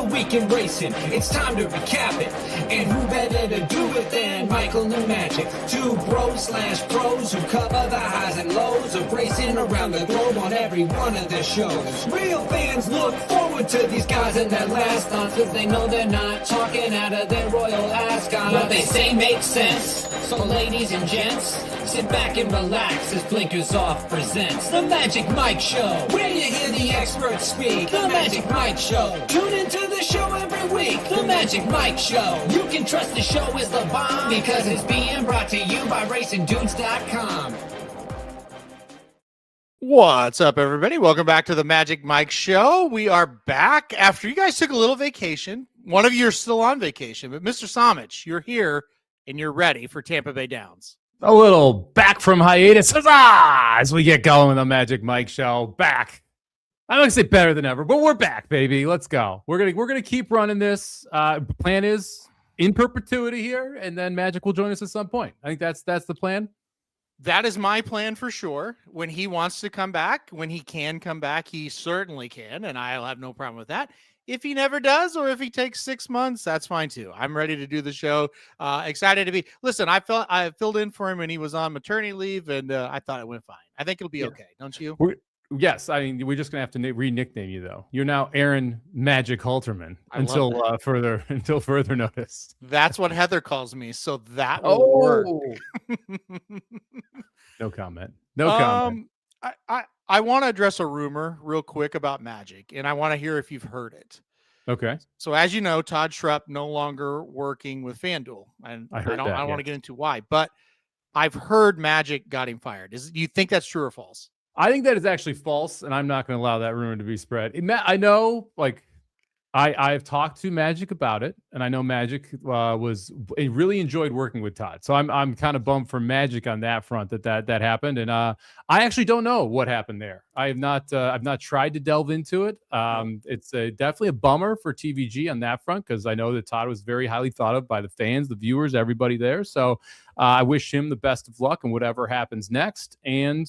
the week in racing. It's time to recap it. And who better to do it than Michael and Magic? Two bros/pros who cover the highs and lows of racing around the globe on every one of their shows. Real fans look forward to these guys and their last stunts, cause they know they're not talking out of their royal ascot. What they say makes sense. So ladies and gents, sit back and relax as Blinkers Off presents The Magic Mike Show, where you hear the experts speak. The Magic Mike Show. Tune into the show every week. The Magic Mike Show. You can trust the show is the bomb because it's being brought to you by RacingDudes.com. What's up, everybody? Welcome back to the Magic Mike Show. We are back after you guys took a little vacation. One of you are still on vacation, but Mr. Samich, you're here and you're ready for Tampa Bay Downs. A little back from hiatus, huzzah, as we get going with the Magic Mike Show. Back. I'm going to say better than ever, but we're back, baby. Let's go. We're gonna keep running this. Plan is in perpetuity here, and then Magic will join us at some point. I think that's the plan. That is my plan for sure. When he wants to come back, when he can come back, he certainly can, and I'll have no problem with that. If he never does, or if he takes 6 months, that's fine too. I'm ready to do the show. Excited to be. Listen, I filled in for him when he was on maternity leave, and I thought it went fine. I think it'll be okay, don't you? Yes, I mean we're just gonna have to re-nickname you though. You're now Aaron Magic Halterman until further notice. That's what Heather calls me, so that will work. No comment. No comment. I want to address a rumor real quick about Magic, and I want to hear if you've heard it. Okay. So as you know, Todd Schrupp no longer working with FanDuel, and I don't want to get into why, but I've heard Magic got him fired. Do you think that's true or false? I think that is actually false, and I'm not going to allow that rumor to be spread. I know, like, I've talked to Magic about it, and I know Magic really enjoyed working with Todd. So I'm kind of bummed for Magic on that front that happened, and I actually don't know what happened there. I've not tried to delve into it. It's definitely a bummer for TVG on that front because I know that Todd was very highly thought of by the fans, the viewers, everybody there. So I wish him the best of luck in whatever happens next, and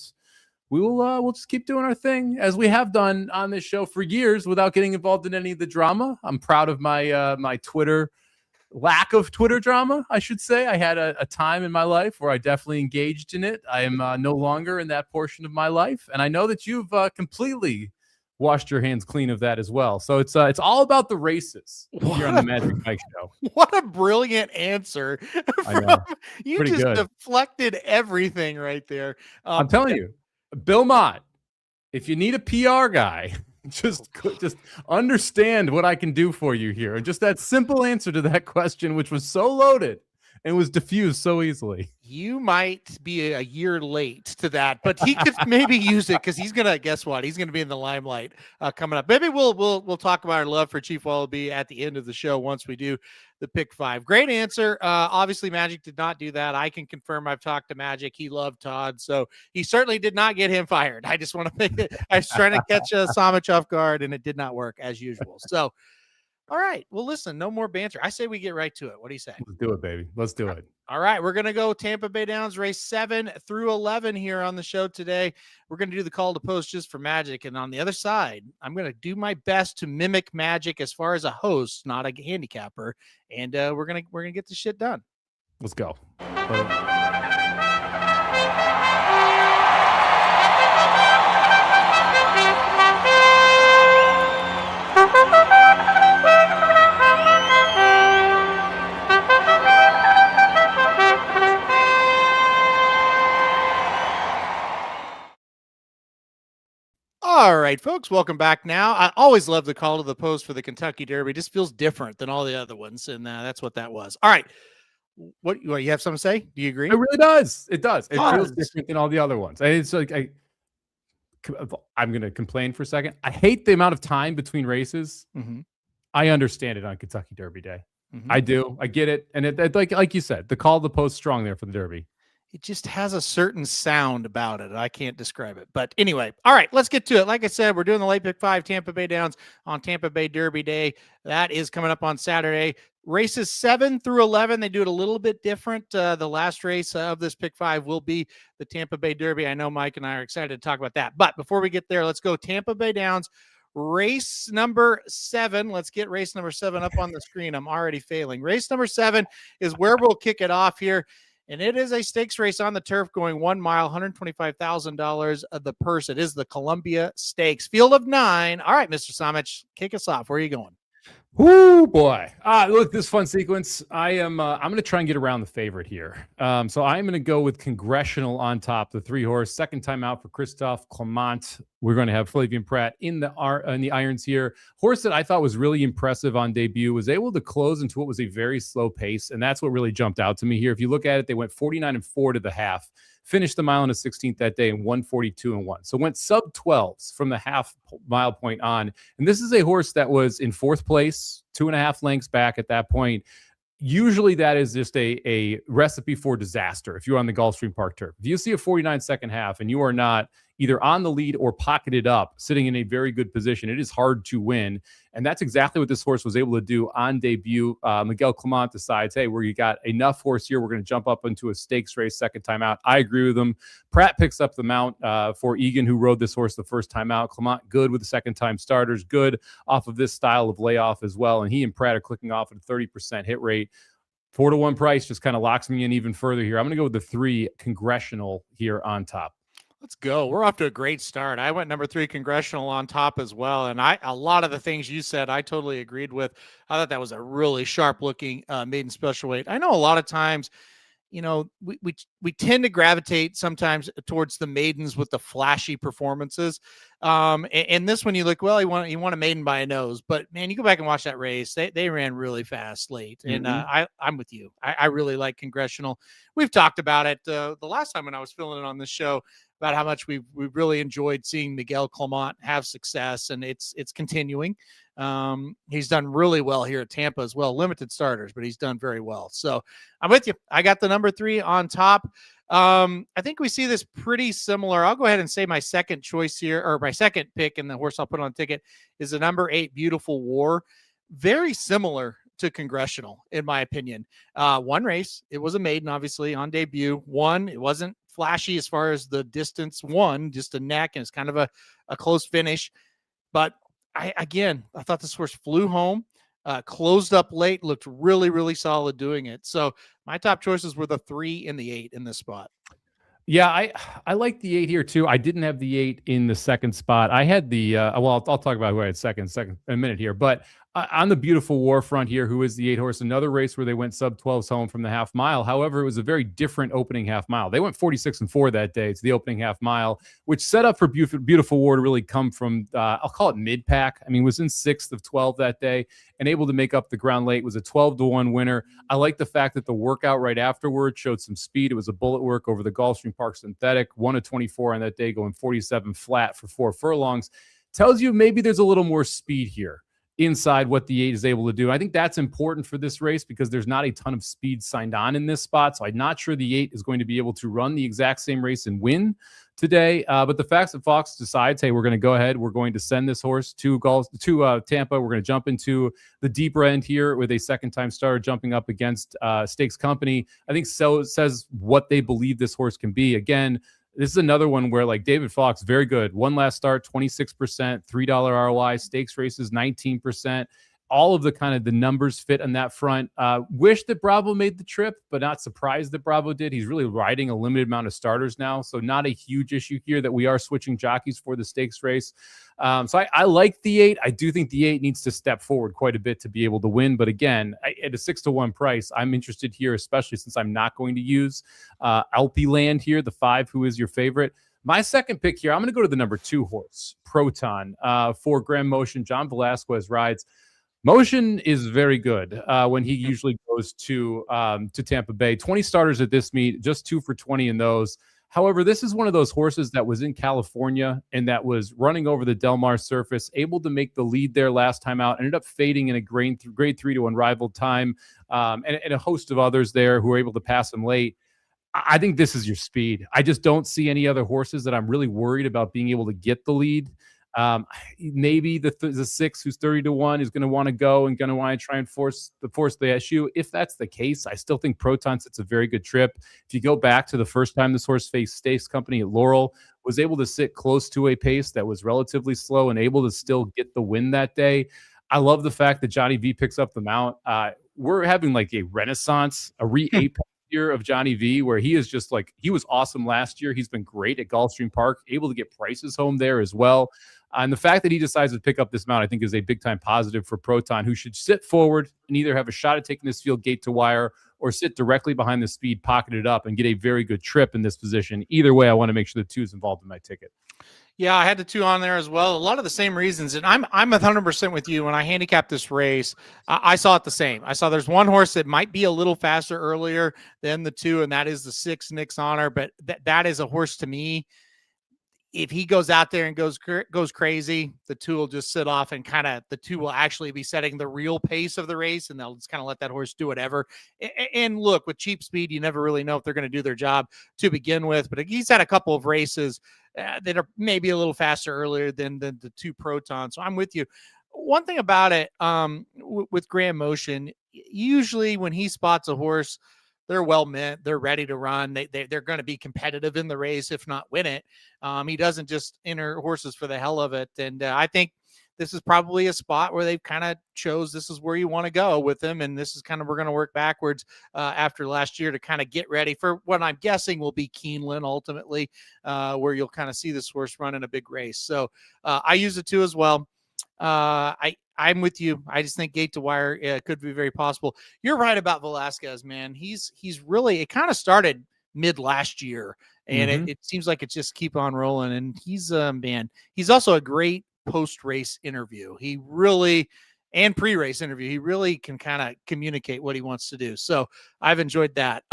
we'll just keep doing our thing as we have done on this show for years without getting involved in any of the drama. I'm proud of my my lack of Twitter drama, I should say. I had a time in my life where I definitely engaged in it. I am no longer in that portion of my life, and I know that you've completely washed your hands clean of that as well. So it's all about the races here on the Magic Mike Show. What a brilliant answer! I know. You Pretty just good. deflected everything right there. I'm telling you. Bill Mott, if you need a PR guy, just understand what I can do for you here. And just that simple answer to that question, which was so loaded and was diffused so easily. You might be a year late to that, but he could maybe use it because he's gonna guess what? He's gonna be in the limelight coming up. Maybe we'll talk about our love for Chief Wallaby at the end of the show once we do the pick 5. Great answer. Obviously, Magic did not do that. I can confirm. I've talked to Magic. He loved Todd, so he certainly did not get him fired. I just want to make it. I was trying to catch Samich off guard, and it did not work as usual. So. All right. Well, listen, no more banter. I say we get right to it. What do you say? Let's do it, baby. Let's do it. All right. We're going to go Tampa Bay Downs race 7 through 11 here on the show today. We're going to do the call to post just for Magic. And on the other side, I'm going to do my best to mimic Magic as far as a host, not a handicapper. And we're going to get this shit done. Let's go. All right, folks, welcome back now. I always love the call to the post for the Kentucky Derby. It just feels different than all the other ones, and that's what that was. All right. What you have something to say? Do you agree? It really does. It does. It feels different than all the other ones. It's like I'm going to complain for a second. I hate the amount of time between races. Mm-hmm. I understand it on Kentucky Derby Day. Mm-hmm. I do. I get it. And it like you said, the call to the post strong there for the Derby. It just has a certain sound about it. I can't describe it. But anyway, all right, let's get to it. Like I said, we're doing the late pick 5 Tampa Bay Downs on Tampa Bay Derby Day. That is coming up on Saturday. Races 7 through 11, they do it a little bit different. The last race of this pick 5 will be the Tampa Bay Derby. I know Mike and I are excited to talk about that. But before we get there, let's go Tampa Bay Downs. Race number 7. Let's get race number 7 up on the screen. I'm already failing. Race number 7 is where we'll kick it off here. And it is a stakes race on the turf going 1 mile, $125,000 of the purse. It is the Columbia Stakes. Field of 9. All right, Mr. Samich, kick us off. Where are you going? Whoo, boy. Look, this fun sequence. I'm going to try and get around the favorite here. So I'm going to go with Congressional on top, the 3-horse. Second time out for Christophe Clement. We're going to have Flavien Prat in the irons here. Horse that I thought was really impressive on debut, was able to close into what was a very slow pace, and that's what really jumped out to me here. If you look at it, they went 49-4 to the half. Finished the mile and a 16th that day in 142-1. So went sub 12s from the half mile point on. And this is a horse that was in 4th place, 2.5 lengths back at that point. Usually that is just a recipe for disaster if you're on the Gulfstream Park turf. If you see a 49-second half and you are not either on the lead or pocketed up, sitting in a very good position, it is hard to win. And that's exactly what this horse was able to do on debut. Miguel Clement decides, hey, we got enough horse here. We're going to jump up into a stakes race second time out. I agree with him. Pratt picks up the mount for Egan, who rode this horse the first time out. Clement, good with the second time starters, good off of this style of layoff as well. And he and Pratt are clicking off at a 30% hit rate. 4-1 price just kind of locks me in even further here. I'm going to go with the 3 Congressional here on top. Let's go. We're off to a great start. I went number 3 Congressional on top as well. And a lot of the things you said, I totally agreed with. I thought that was a really sharp looking maiden special weight. I know a lot of times, we tend to gravitate sometimes towards the maidens with the flashy performances. And this one you look, well, you want a maiden by a nose, but man, you go back and watch that race. They ran really fast late. And I'm with you. I really like Congressional. We've talked about it the last time when I was filling it on this show, about how much we've really enjoyed seeing Miguel Clement have success, and it's continuing. He's done really well here at Tampa as well. Limited starters, but he's done very well. So I'm with you. I got the number 3 on top. I think we see this pretty similar. I'll go ahead and say my second choice here, or my second pick, and the horse I'll put on the ticket is the number 8 Beautiful War. Very similar to Congressional, in my opinion. One race, it was a maiden, obviously, on debut. One, it wasn't flashy as far as the distance. One, just a neck, and it's kind of a close finish. But I thought this horse flew home, closed up late, looked really, really solid doing it. So my top choices were the 3 and the 8 in this spot. Yeah, I like the 8 here too. I didn't have the 8 in the second spot. I had the I'll talk about who I had second in a minute here, but on the Beautiful War front here, who is the 8 horse, another race where they went sub 12s home from the half mile. However, it was a very different opening half mile. They went 46-4 that day to the opening half mile, which set up for Beautiful War to really come from, I'll call it mid pack. I mean, was in 6th of 12 that day and able to make up the ground late. Was a 12-1 winner. I like the fact that the workout right afterward showed some speed. It was a bullet work over the Gulfstream Park Synthetic, 1-24 on that day, going 47 flat for 4 furlongs. Tells you maybe there's a little more speed here inside what the 8 is able to do. I think that's important for this race because there's not a ton of speed signed on in this spot. So I'm not sure the 8 is going to be able to run the exact same race and win today. But the fact that Fox decides, hey, we're going to go ahead, we're going to send this horse to Tampa. We're going to jump into the deeper end here with a second-time starter jumping up against Stakes Company. I think says what they believe this horse can be. Again, this is another one where, like, David Fox, very good. One last start, 26%, $3 ROI, stakes races, 19%. All of the kind of the numbers fit on that front. Wish that Bravo made the trip, but not surprised that Bravo did. He's really riding a limited amount of starters now, so not a huge issue here that we are switching jockeys for the stakes race. So I like the 8. I do think the 8 needs to step forward quite a bit to be able to win. But again, at a 6-1 price, I'm interested here, especially since I'm not going to use Alpe Land here, the 5, who is your favorite. My second pick here, I'm going to go to the number 2 horse, Proton, for Grand Motion. John Velasquez rides. Motion is very good when he usually goes to Tampa Bay. 20 starters at this meet, just 2 for 20 in those. However, this is one of those horses that was in California and that was running over the Del Mar surface, able to make the lead there last time out, ended up fading in a grade 3 to unrivaled time, and a host of others there who were able to pass him late. I think this is your speed. I just don't see any other horses that I'm really worried about being able to get the lead. Maybe the 6 who's 30-1 is going to want to go and going to want to try and force the issue. If that's the case, I still think Proton sits a very good trip. If you go back to the first time this horse faced Stakes Company at Laurel, was able to sit close to a pace that was relatively slow and able to still get the win that day. I love the fact that Johnny V picks up the mount. We're having like a renaissance, a re-ape year of Johnny V, where he is just like, he was awesome last year. He's been great at Gulfstream Park, able to get prices home there as well. And the fact that he decides to pick up this mount, I think, is a big-time positive for Proton, who should sit forward and either have a shot at taking this field gate to wire or sit directly behind the speed, pocket it up, and get a very good trip in this position. Either way, I want to make sure the 2 is involved in my ticket. Yeah, I had the 2 on there as well. A lot of the same reasons, and I'm 100% with you. When I handicapped this race, I saw it the same. I saw there's one horse that might be a little faster earlier than the 2, and that is the 6, Nick's Honor. But that is a horse to me. If he goes out there and goes crazy, the 2 will just sit off, and kind of the 2 will actually be setting the real pace of the race, and they'll just kind of let that horse do whatever. And look, with cheap speed, you never really know if they're going to do their job to begin with. But he's had a couple of races that are maybe a little faster earlier than the 2 Proton. So I'm with you. One thing about it, with Graham Motion, usually when he spots a horse, they're well meant. They're ready to run. They're going to be competitive in the race, if not win it. He doesn't just enter horses for the hell of it. And I think this is probably a spot where they've kind of chose this is where you want to go with him. And this is kind of, we're going to work backwards after last year to kind of get ready for what I'm guessing will be Keeneland ultimately, where you'll kind of see this horse run in a big race. So I use it too as well. I'm with you. I just think gate to wire could be very possible. You're right about Velasquez, man. He's really, it kind of started mid last year, and it seems like it just keep on rolling. And he's man, he's also a great post-race interview. He really, and pre-race interview, he really can kind of communicate what he wants to do. So I've enjoyed that.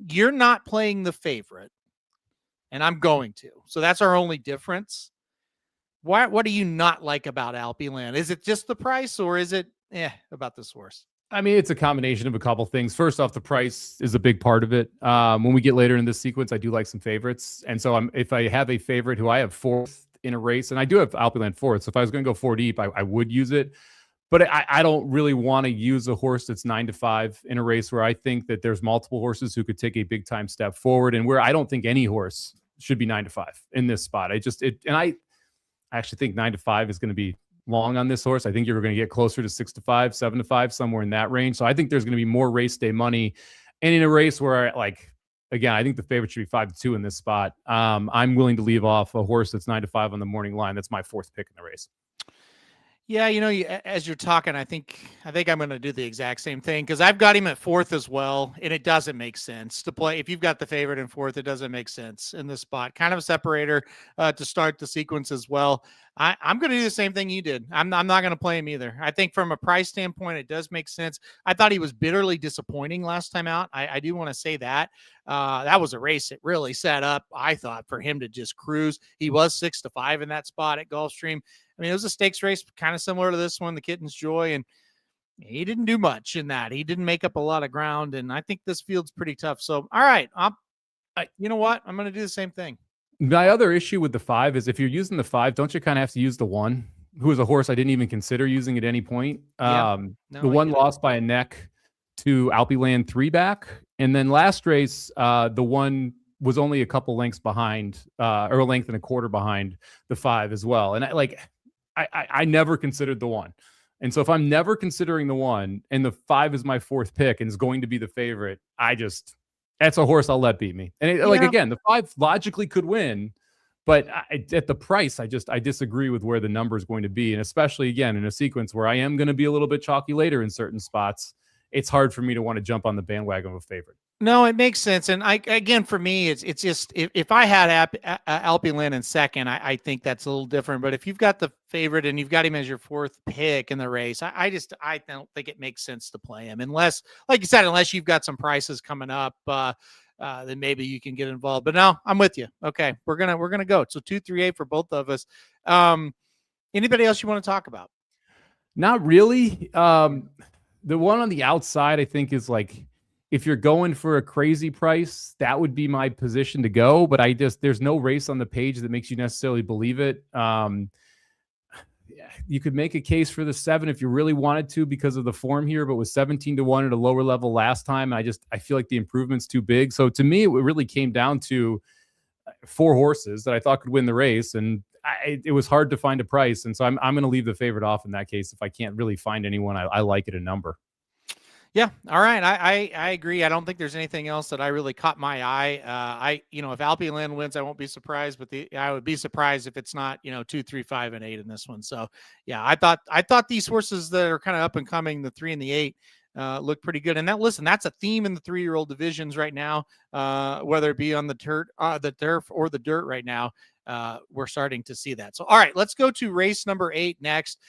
You're not playing the favorite, and I'm going to. So that's our only difference. What do you not like about Alpeland? Is it just the price, or is it about this horse? I mean, it's a combination of a couple things. First off, the price is a big part of it. When we get later in this sequence, I do like some favorites. And so if I have a favorite who I have 4th in a race, and I do have Alpeland 4th, so if I was going to go 4 deep, I would use it. But I don't really want to use a horse that's 9-5 in a race where I think that there's multiple horses who could take a big time step forward, and where I don't think any horse should be 9-5 in this spot. I actually think 9-5 is going to be long on this horse. I think you're going to get closer to 6-5, 7-5, somewhere in that range. So I think there's going to be more race day money. And in a race where, again, I think the favorite should be 5-2 in this spot. I'm willing to leave off a horse that's 9-5 on the morning line. That's my 4th pick in the race. Yeah, as you're talking, I think I'm going to do the exact same thing, because I've got him at 4th as well, and it doesn't make sense to play. If you've got the favorite in 4th, it doesn't make sense in this spot. Kind of a separator to start the sequence as well. I'm going to do the same thing you did. I'm not going to play him either. I think from a price standpoint, it does make sense. I thought he was bitterly disappointing last time out. I do want to say that. That was a race that really set up, I thought, for him to just cruise. He was 6-5 in that spot at Gulfstream. I mean, it was a stakes race, kind of similar to this one, the Kitten's Joy, and he didn't do much in that. He didn't make up a lot of ground, and I think this field's pretty tough. So, all right, you know what? I'm going to do the same thing. My other issue with the 5 is if you're using the 5, don't you kind of have to use the 1, who is a horse I didn't even consider using at any point? The 1 lost by a neck to Alpeland 3 back, and then last race, the 1 was only a couple lengths behind, or a length and a quarter behind the 5 as well. And I never considered the 1. And so if I'm never considering the 1 and the 5 is my 4th pick and is going to be the favorite, that's a horse I'll let beat me. And again, the 5 logically could win, but at the price, I disagree with where the number is going to be. And especially, again, in a sequence where I am going to be a little bit chalky later in certain spots, it's hard for me to want to jump on the bandwagon of a favorite. No, it makes sense. And again, for me, it's just, if I had Alpeland in 2nd, I think that's a little different. But if you've got the favorite and you've got him as your 4th pick in the race, I don't think it makes sense to play him unless, like you said, unless you've got some prices coming up, then maybe you can get involved. But no, I'm with you. Okay, we're gonna go. So 2, 3, 8 for both of us. Anybody else you want to talk about? Not really. The one on the outside, I think, is if you're going for a crazy price, that would be my position to go. But there's no race on the page that makes you necessarily believe it. You could make a case for the 7 if you really wanted to because of the form here, but was 17-1 at a lower level last time. I feel like the improvement's too big. So to me, it really came down to 4 horses that I thought could win the race, and it was hard to find a price. And so I'm going to leave the favorite off in that case if I can't really find anyone I like at a number. Yeah. All right. I agree. I don't think there's anything else that I really caught my eye. If Alpine wins, I won't be surprised, but I would be surprised if it's not, 2, 3, 5, and 8 in this one. So yeah, I thought these horses that are kind of up and coming, the 3 and the 8, look pretty good. And that's a theme in the 3-year-old divisions right now, whether it be on the turf or the dirt right now. We're starting to see that. So, all right, let's go to race number 8 next.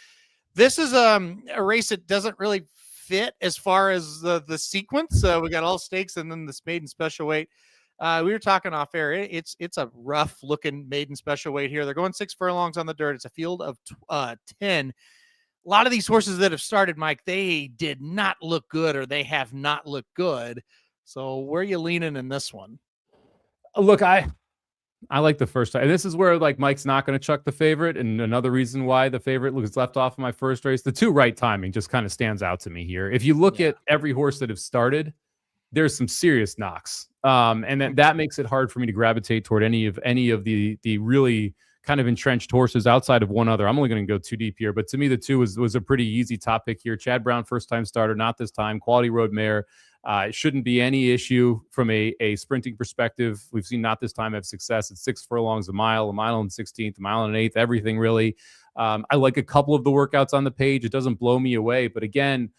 This is a race that doesn't really fit as far as the sequence. We got all stakes and then this maiden special weight. We were talking off air. It's a rough looking maiden special weight here. They're going 6 furlongs on the dirt. It's a field of 10. A lot of these horses that have started, Mike, they did not look good, or they have not looked good. So where are you leaning in this one? Look, I like the first time. And this is where like Mike's not going to chuck the favorite. And another reason why the favorite was left off of my first race, the 2 right timing just kind of stands out to me here. If you look at every horse that have started, there's some serious knocks. And that makes it hard for me to gravitate toward any of the really kind of entrenched horses outside of one other. I'm only going to go too deep here, but to me, the 2 was a pretty easy top pick here. Chad Brown, first time starter, not this time. Quality Road mare. It shouldn't be any issue from a sprinting perspective. We've seen not this time have success at 6 furlongs, a mile and 16th, a mile and an eighth, everything really. I like a couple of the workouts on the page. It doesn't blow me away, but again,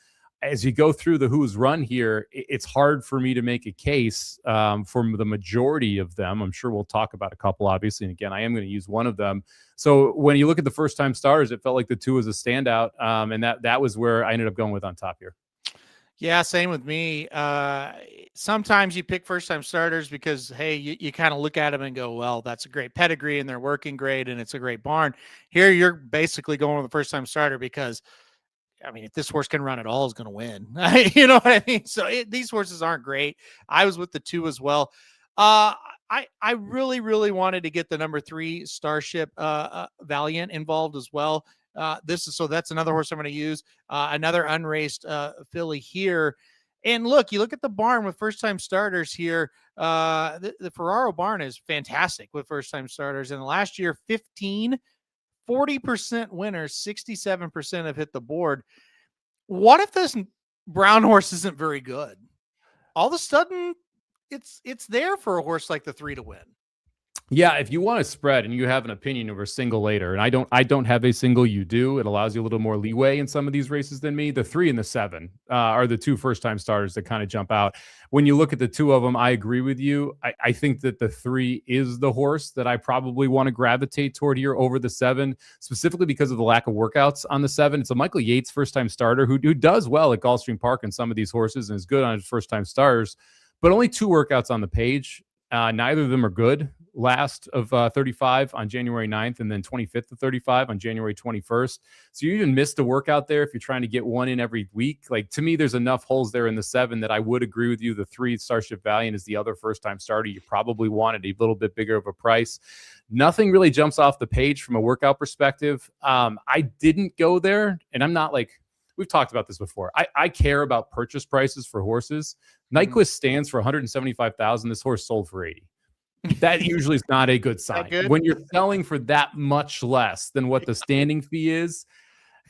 as you go through the who's run here, it's hard for me to make a case for the majority of them. I'm sure we'll talk about a couple, obviously. And again, I am going to use one of them. So when you look at the first time starters, it felt like the 2 was a standout. And that was where I ended up going with on top here. Yeah, same with me. Sometimes you pick first time starters because, hey, you kind of look at them and go, well, that's a great pedigree and they're working great and it's a great barn. Here, you're basically going with the first time starter because, I mean, if this horse can run at all, is going to win. You know what I mean? So these horses aren't great. I was with the 2 as well. I really, really wanted to get the number 3 Starship Valiant involved as well. That's another horse I'm going to use. Another unraced filly here. And look at the barn with first time starters here. The Ferraro barn is fantastic with first time starters. And last year, 40% winners, 67% have hit the board. What if this brown horse isn't very good? All of a sudden, it's there for a horse like the 3 to win. Yeah, if you want to spread and you have an opinion over single later, and I don't have a single, you do. It allows you a little more leeway in some of these races than me. The 3 and the 7 are the 2 first-time starters that kind of jump out. When you look at the 2 of them, I agree with you. I think that the 3 is the horse that I probably want to gravitate toward here over the 7, specifically because of the lack of workouts on the 7. It's a Michael Yates first-time starter who does well at Gulfstream Park in some of these horses and is good on his first-time starters, but only 2 workouts on the page. Neither of them are good. Last of 35 on January 9th and then 25th of 35 on January 21st. So you even missed a workout there if you're trying to get one in every week. Like, to me, there's enough holes there in the 7 that I would agree with you. The 3 Starship Valiant is the other first-time starter. You probably wanted a little bit bigger of a price. Nothing really jumps off the page from a workout perspective. I didn't go there, and I'm not like, we've talked about this before. I care about purchase prices for horses. Nyquist stands for $175,000. This horse sold for $80,000. That usually is not a good sign. When you're selling for that much less than what the standing fee is,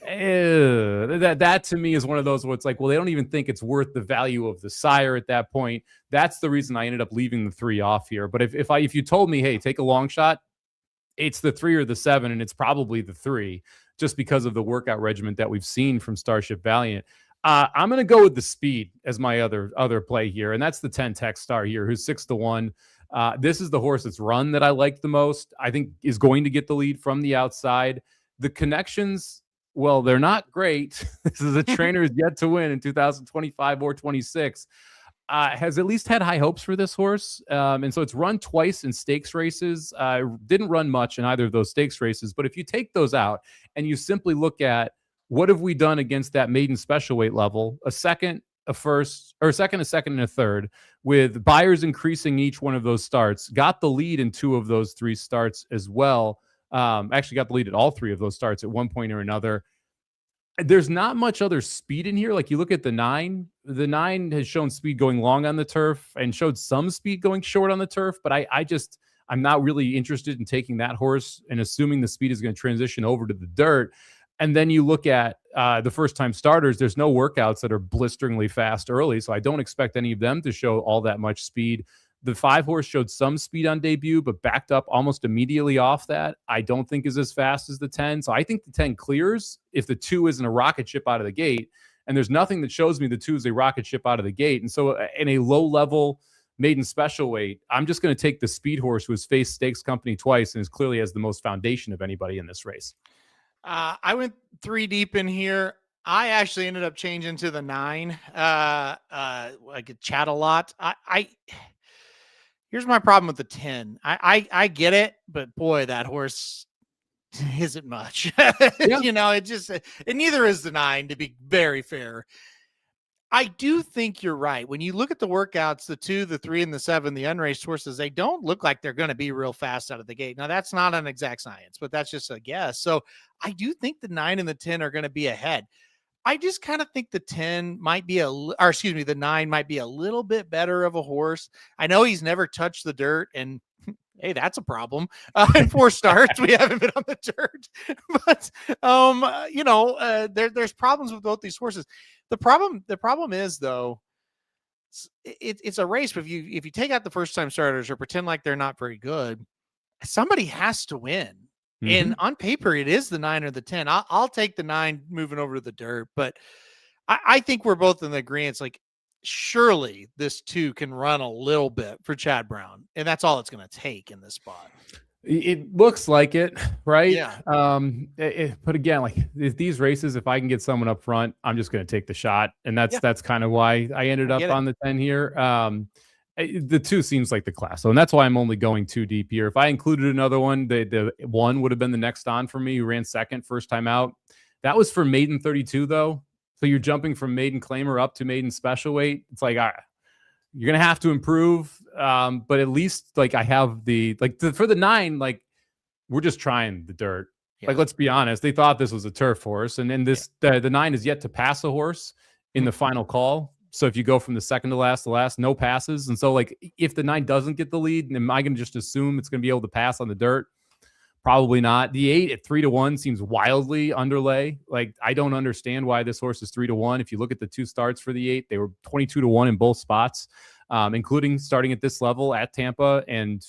that to me is one of those where it's like, well, they don't even think it's worth the value of the sire at that point. That's the reason I ended up leaving the 3 off here. But if you told me, hey, take a long shot, it's the 3 or the 7, and it's probably the 3, just because of the workout regimen that we've seen from Starship Valiant. I'm going to go with the speed as my other play here, and that's the 10 Tech Star here, who's 6-1. This is the horse that's run that I like the most. I think is going to get the lead from the outside. The connections, well, they're not great. This is a trainer who's yet to win in 2025 or 26. Has at least had high hopes for this horse. And so it's run twice in stakes races. Didn't run much in either of those stakes races. But if you take those out and you simply look at what have we done against that maiden special weight level, a second, a first, or a second, and a third, with buyers increasing each one of those starts, got the lead in 2 of those 3 starts as well. Actually got the lead at all 3 of those starts at one point or another. There's not much other speed in here. Like, you look at the 9. The 9 has shown speed going long on the turf and showed some speed going short on the turf. But I'm not really interested in taking that horse and assuming the speed is going to transition over to the dirt. And then you look at the first-time starters, there's no workouts that are blisteringly fast early, so I don't expect any of them to show all that much speed. The 5-horse showed some speed on debut, but backed up almost immediately off that. I don't think is as fast as the 10. So I think the 10 clears if the 2 isn't a rocket ship out of the gate. And there's nothing that shows me the 2 is a rocket ship out of the gate. And so in a low-level maiden special weight, I'm just going to take the speed horse who has faced Stakes Company twice and is clearly has the most foundation of anybody in this race. I went 3 deep in here. I actually ended up changing to the 9. I could chat a lot. Here's my problem with the 10. I get it, but boy, that horse isn't much. Yeah. And neither is the 9, to be very fair. I do think you're right. When you look at the workouts, the 2, the 3, and the 7, the unraced horses, they don't look like they're going to be real fast out of the gate. Now, that's not an exact science, but that's just a guess. So I do think the 9 and the 10 are going to be ahead. I just kind of think the 10 might be the 9 might be a little bit better of a horse. I know he's never touched the dirt, and hey, that's a problem. In 4 starts, we haven't been on the dirt, but there's problems with both these horses. The problem is though, it's a race. But if you take out the first time starters or pretend like they're not very good, somebody has to win. And on paper, it is the 9 or the 10. I'll take the 9 moving over to the dirt, but I think we're both in the agreement. Like, surely this 2 can run a little bit for Chad Brown, and that's all it's going to take in this spot. It looks like it, right? Yeah. But again, like these races, if I can get someone up front, I'm just going to take the shot, and that's kind of why I ended up on the 10 here. The 2 seems like the class, so and that's why I'm only going 2 deep here. If I included another one, the 1 would have been the next on for me, who ran second first time out. That was for maiden 32 though, so you're jumping from maiden claimer up to maiden special weight. It's like you're gonna have to improve, but at least like I have for the 9, like we're just trying the dirt. Yeah. Like, let's be honest, they thought this was a turf horse, and then the 9 is yet to pass a horse in the final call. So if you go from the second to last, no passes. And so like, if the 9 doesn't get the lead, am I going to just assume it's going to be able to pass on the dirt? Probably not. The 8 at 3-1 seems wildly underlay. Like, I don't understand why this horse is 3-1. If you look at the 2 starts for the 8, they were 22-1 in both spots, including starting at this level at Tampa, and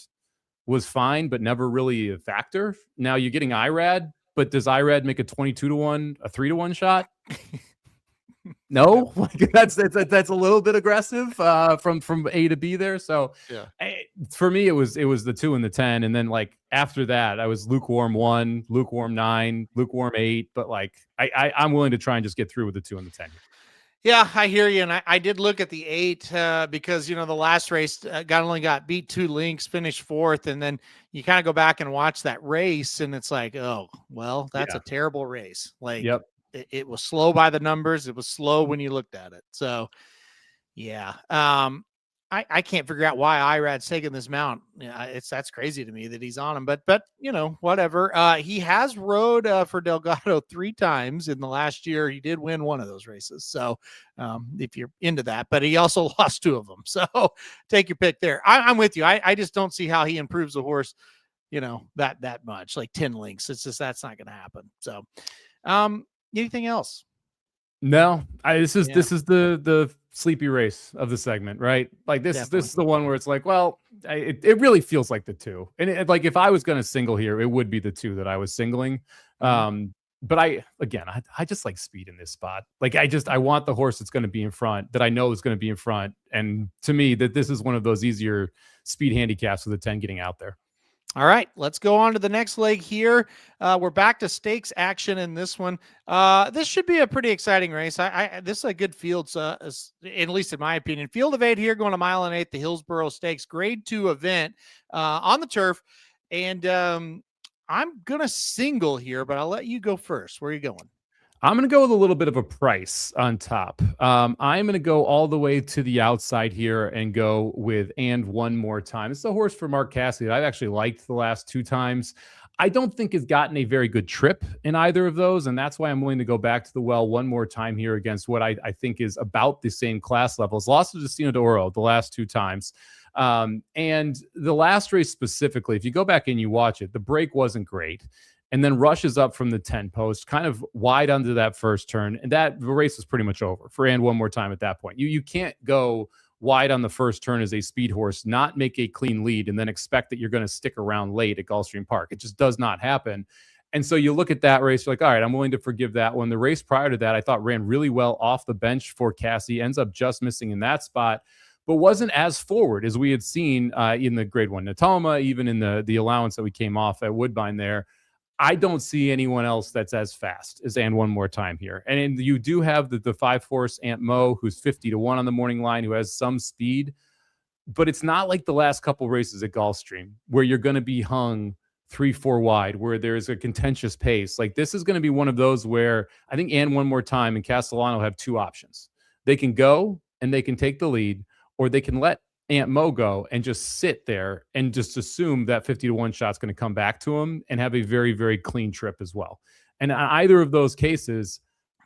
was fine, but never really a factor. Now you're getting IRAD, but does IRAD make a 22-1, a 3-1 shot? No, that's a little bit aggressive from A to B there. So yeah, for me, it was the 2 and the 10, and then like after that, I was lukewarm 1, lukewarm 9, lukewarm 8. But like I'm willing to try and just get through with the 2 and the 10. Yeah, I hear you, and I did look at the 8 because the last race only got beat 2 lengths, finished 4th, and then you kind of go back and watch that race, and it's like, oh well, that's a terrible race. Like, yep. It was slow by the numbers. It was slow when you looked at it. So, yeah. I can't figure out why Irad's taking this mount. That's crazy to me that he's on him. But whatever. He has rode for Delgado 3 times in the last year. He did win one of those races. So, if you're into that, but he also lost 2 of them. So, take your pick there. I'm with you. I just don't see how he improves the horse, that much, like 10 lengths. It's just that's not going to happen. So, anything else? No, this is the sleepy race of the segment, right? Like this is the one where it's like, well, it really feels like the 2, and like if I was going to single here, it would be the 2 that I was singling. But I just like speed in this spot. Like I want the horse that's going to be in front, that I know is going to be in front, and to me, that this is one of those easier speed handicaps with the 10 getting out there. All right, let's go on to the next leg here. We're back to stakes action in this one. This should be a pretty exciting race. This is a good field, at least in my opinion. Field of 8 here, going a 1.8 miles, the Hillsborough Stakes, Grade 2 event on the turf. And I'm going to single here, but I'll let you go first. Where are you going? I'm going to go with a little bit of a price on top. I'm going to go all the way to the outside here and go with And One More Time. It's a horse for Mark Cassidy that I've actually liked the last 2 times. I don't think has gotten a very good trip in either of those, and that's why I'm willing to go back to the well one more time here against what I think is about the same class levels. Lost to Destino d'Oro the last 2 times. And the last race specifically, if you go back and you watch it, the break wasn't great. And then rushes up from the 10 post, kind of wide under that first turn. And the race was pretty much over for And One More Time at that point. You can't go wide on the first turn as a speed horse, not make a clean lead, and then expect that you're going to stick around late at Gulfstream Park. It just does not happen. And so you look at that race, you're like, all right, I'm willing to forgive that one. The race prior to that, I thought ran really well off the bench for Cassie, ends up just missing in that spot, but wasn't as forward as we had seen in the Grade 1 Natoma, even in the allowance that we came off at Woodbine there. I don't see anyone else that's as fast as And One More Time here. And you do have the 5-horse Aunt Mo, who's 50-1 on the morning line, who has some speed, but it's not like the last couple races at Gulfstream where you're going to be hung 3-4 wide, where there's a contentious pace. Like, this is going to be one of those where I think And One More Time and Castellano have two options. They can go and they can take the lead, or they can let Aunt Mo go and just sit there and just assume that 50-1 shot's going to come back to him and have a very, very clean trip as well. And on either of those cases,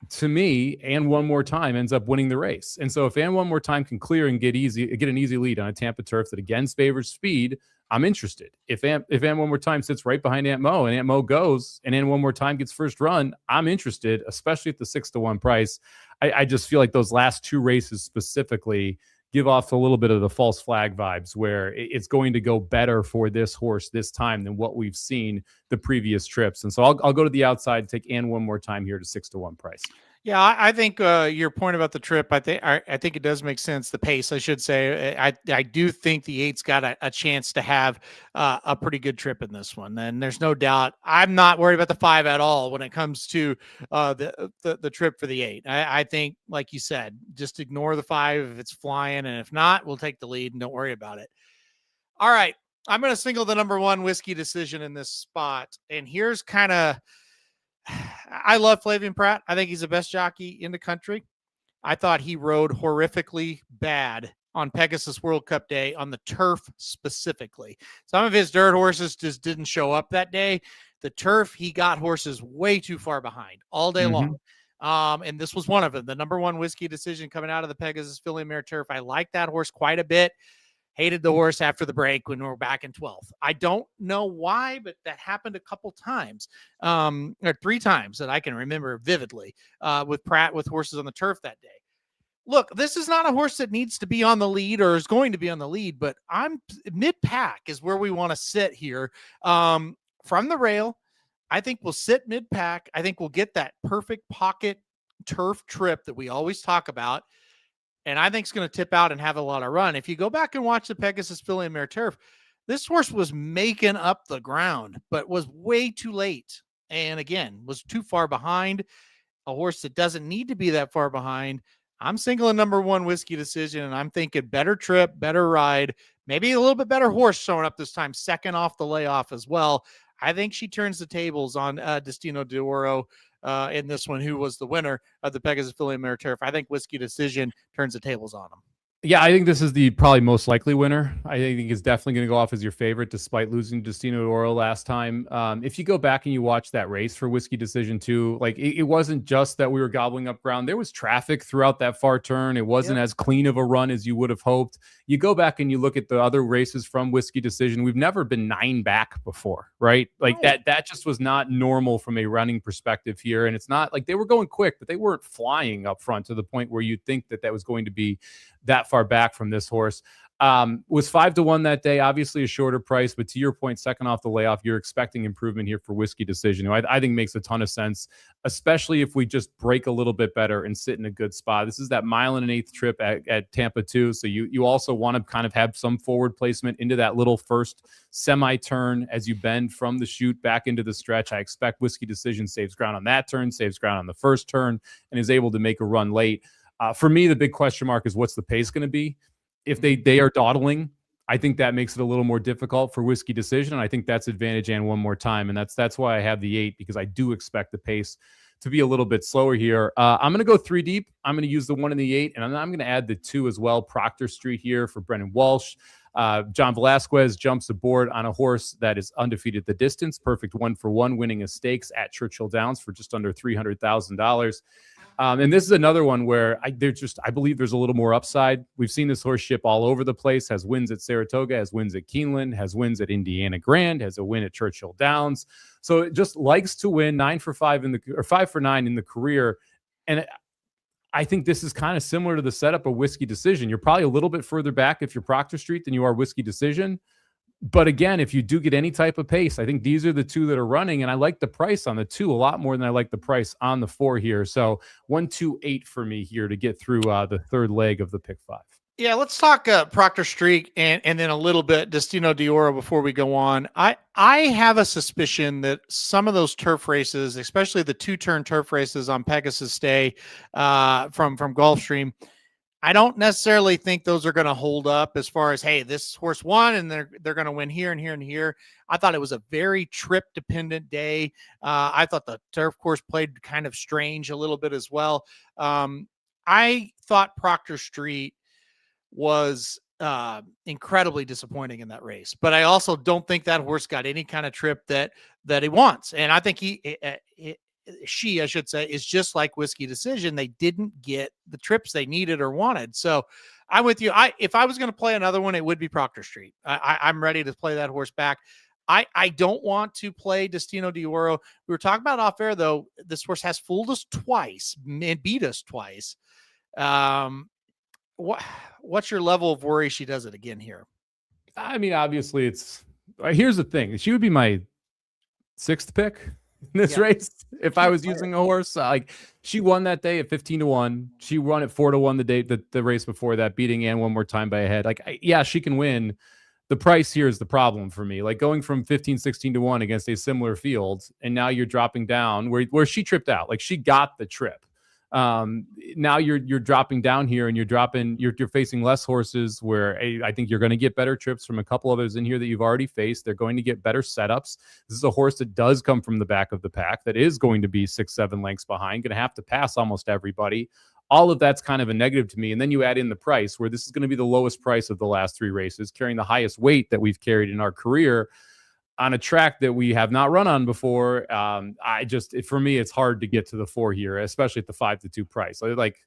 to me, And One More Time ends up winning the race. And so if And One More Time can clear and get an easy lead on a Tampa turf that again favors speed, I'm interested. If And One More Time sits right behind Aunt Mo and Aunt Mo goes and And One More Time gets first run, I'm interested, especially at the 6-1 price. I just feel like those last two races specifically give off a little bit of the false flag vibes, where it's going to go better for this horse this time than what we've seen the previous trips. And so I'll go to the outside, take And One More Time here to 6-1 price. Yeah, I think your point about the trip, I think it does make sense. The pace, I should say, I do think the 8's got a chance to have a pretty good trip in this one. And there's no doubt, I'm not worried about the 5 at all when it comes to the trip for the 8. I think, like you said, just ignore the 5 if it's flying, and if not, we'll take the lead and don't worry about it. All right, I'm going to single the number 1 Whiskey Decision in this spot, and here's kind of. I love Flavien Prat. I think he's the best jockey in the country. I thought he rode horrifically bad on Pegasus World Cup day on the turf specifically. Some of his dirt horses just didn't show up that day. The turf, he got horses way too far behind all day long. And this was one of them. The number 1 Whiskey Decision coming out of the Pegasus Filly Mare turf. I like that horse quite a bit. Hated the horse after the break when we were back in 12th. I don't know why, but that happened a couple times, or 3 times that I can remember vividly with Pratt with horses on the turf that day. Look, this is not a horse that needs to be on the lead or is going to be on the lead, but I'm mid-pack is where we want to sit here. From the rail, I think we'll sit mid-pack. I think we'll get that perfect pocket turf trip that we always talk about. And I think it's going to tip out and have a lot of run. If you go back and watch the Pegasus Filly Mare turf, this horse was making up the ground, but was way too late. And again, was too far behind. A horse that doesn't need to be that far behind. I'm singling number 1 Whiskey Decision, and I'm thinking better trip, better ride, maybe a little bit better horse showing up this time, second off the layoff as well. I think she turns the tables on Destino d'Oro in this one, who was the winner of the Pegasus Filly Mare turf. I think Whiskey Decision turns the tables on him. Yeah, I think this is the probably most likely winner. I think it's definitely going to go off as your favorite, despite losing Destino d'Oro last time. If you go back and you watch that race for Whiskey Decision too, like it wasn't just that we were gobbling up ground. There was traffic throughout that far turn. It wasn't as clean of a run as you would have hoped. You go back and you look at the other races from Whiskey Decision. We've never been 9 back before, right? Like that just was not normal from a running perspective here. And it's not like they were going quick, but they weren't flying up front to the point where you'd think that was going to be that far back from this horse. Was 5-1 that day, obviously a shorter price, but to your point, second off the layoff, you're expecting improvement here for Whiskey Decision, who I think makes a ton of sense, especially if we just break a little bit better and sit in a good spot. This is that 1 1/8 trip at Tampa too, so you also want to kind of have some forward placement into that little first semi-turn as you bend from the chute back into the stretch. I expect Whiskey Decision saves ground on that turn, saves ground on the first turn, and is able to make a run late. For me, the big question mark is what's the pace going to be? If they are dawdling, I think that makes it a little more difficult for Whiskey Decision, and I think that's advantage And One More Time, and that's why I have the 8, because I do expect the pace to be a little bit slower here. I'm going to go 3 deep. I'm going to use the 1 and the 8, and I'm going to add the 2 as well. Proctor Street here for Brennan Walsh. John Velasquez jumps aboard on a horse that is undefeated at the distance, perfect 1-for-1, winning a stakes at Churchill Downs for just under $300,000. And this is another one where I believe there's a little more upside. We've seen this horse ship all over the place, has wins at Saratoga, has wins at Keeneland, has wins at Indiana Grand, has a win at Churchill Downs. So it just likes to win 5 for 9 in the career. And I think this is kind of similar to the setup of Whiskey Decision. You're probably a little bit further back if you're Proctor Street than you are Whiskey Decision. But again, if you do get any type of pace, I think these are the two that are running. And I like the price on the 2 a lot more than I like the price on the 4 here. So 1-2-8 for me here to get through the third leg of the pick 5. Yeah, let's talk Proctor Street and then a little bit Destino d'Oro before we go on. I have a suspicion that some of those turf races, especially the 2-turn turf races on Pegasus Day from Gulfstream, I don't necessarily think those are going to hold up as far as, hey, this horse won and they're going to win here and here and here. I thought it was a very trip dependent day. I thought the turf course played kind of strange a little bit as well. I thought Proctor Street was incredibly disappointing in that race, but I also don't think that horse got any kind of trip that he wants. And I think she, I should say, is just like Whiskey Decision. They didn't get the trips they needed or wanted. So I'm with you. If I was going to play another one, it would be Proctor Street. I'm ready to play that horse back. I don't want to play Destino d'Oro. We were talking about off air, though. This horse has fooled us twice and beat us twice. What's your level of worry she does it again here? I mean, obviously here's the thing. She would be my 6th pick in this race if I was using a horse. Like, she won that day at 15-1. She won at 4-1 the day the race before that, beating Ann one more time by a head. Like, yeah, she can win. The price here is the problem for me. Like, going from 15-16-1 against a similar field, and now you're dropping down where she tripped out. Like, she got the trip. Now you're dropping down here, and you're facing less horses where I think you're going to get better trips from a couple others in here that you've already faced. They're going to get better setups. This is a horse that does come from the back of the pack, that is going to be 6-7 lengths behind, going to have to pass almost everybody. All of that's kind of a negative to me. And then you add in the price, where this is going to be the lowest price of the last 3 races, carrying the highest weight that we've carried in our career on a track that we have not run on before. For me, it's hard to get to the 4 here, especially at the 5-2 price. Like,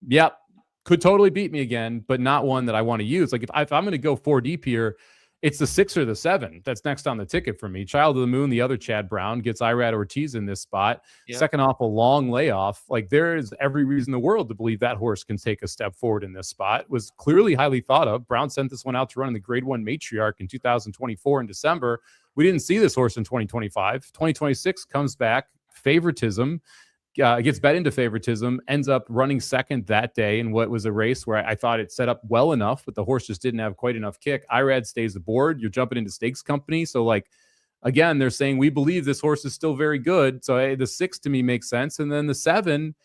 yep, could totally beat me again, but not one that I want to use. Like, if I'm going to go 4 deep here, it's the 6 or the 7 that's next on the ticket for me. Child of the Moon, the other Chad Brown, gets Irad Ortiz in this spot. Yep. Second off a long layoff. Like, there is every reason in the world to believe that horse can take a step forward in this spot. It was clearly highly thought of. Brown sent this one out to run in the Grade 1 Matriarch in 2024 in December. We didn't see this horse in 2025. 2026 comes back, favoritism. Gets bet into favoritism, ends up running second that day in what was a race where I thought it set up well enough, but the horse just didn't have quite enough kick. Irad stays aboard. You're jumping into stakes company. So, like, again, they're saying we believe this horse is still very good. So the 6 to me makes sense. And then the 7,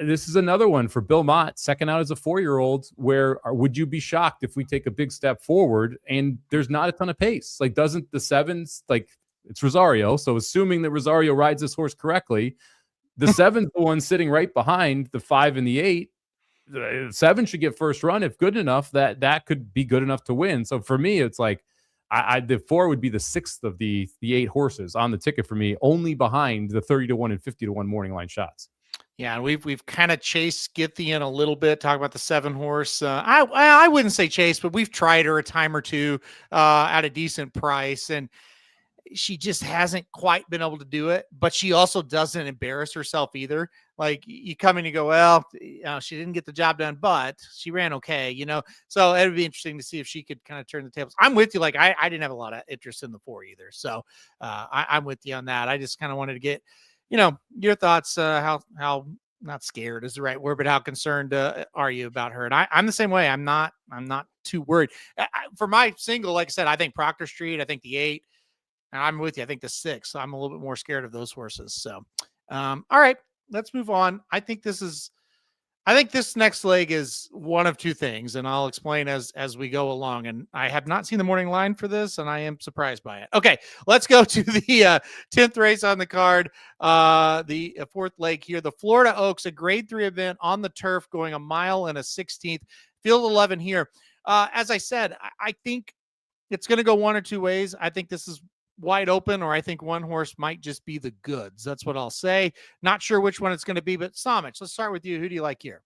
this is another one for Bill Mott, second out as a 4-year-old, where would you be shocked if we take a big step forward and there's not a ton of pace? Like, doesn't the 7s, like, it's Rosario. So assuming that Rosario rides this horse correctly, the 7's the one sitting right behind the 5 and the 8. The 7 should get first run if good enough. That could be good enough to win. So for me, it's like the 4 would be the 6th of the 8 horses on the ticket for me, only behind the 30-1 and 50-1 morning line shots. Yeah, and we've kind of chased Scythian a little bit, talk about the 7 horse. I wouldn't say chase, but we've tried her a time or two at a decent price, and she just hasn't quite been able to do it, but she also doesn't embarrass herself either. Like, you come in and you go, well, she didn't get the job done, but she ran okay, so it would be interesting to see if she could kind of turn the tables. I'm with you. Like, I didn't have a lot of interest in the 4 either. So I'm with you on that. I just kind of wanted to get, your thoughts, how not scared is the right word, but how concerned are you about her? And I'm the same way. I'm not too worried. For my single, like I said, I think Proctor Street, I think the 8, and I'm with you. I think the 6. So I'm a little bit more scared of those horses. So, all right, let's move on. I think this next leg is one of 2 things, and I'll explain as we go along. And I have not seen the morning line for this, and I am surprised by it. Okay, let's go to the 10th race on the card, the 4th leg here. The Florida Oaks, a Grade 3 event on the turf, going 1 mile and a 16th. Field 11 here. As I said, I think it's going to go one or 2 ways. I think this is wide open, or I think one horse might just be the goods. That's what I'll say. Not sure which one it's going to be, but Samich, let's start with you. Who do you like here?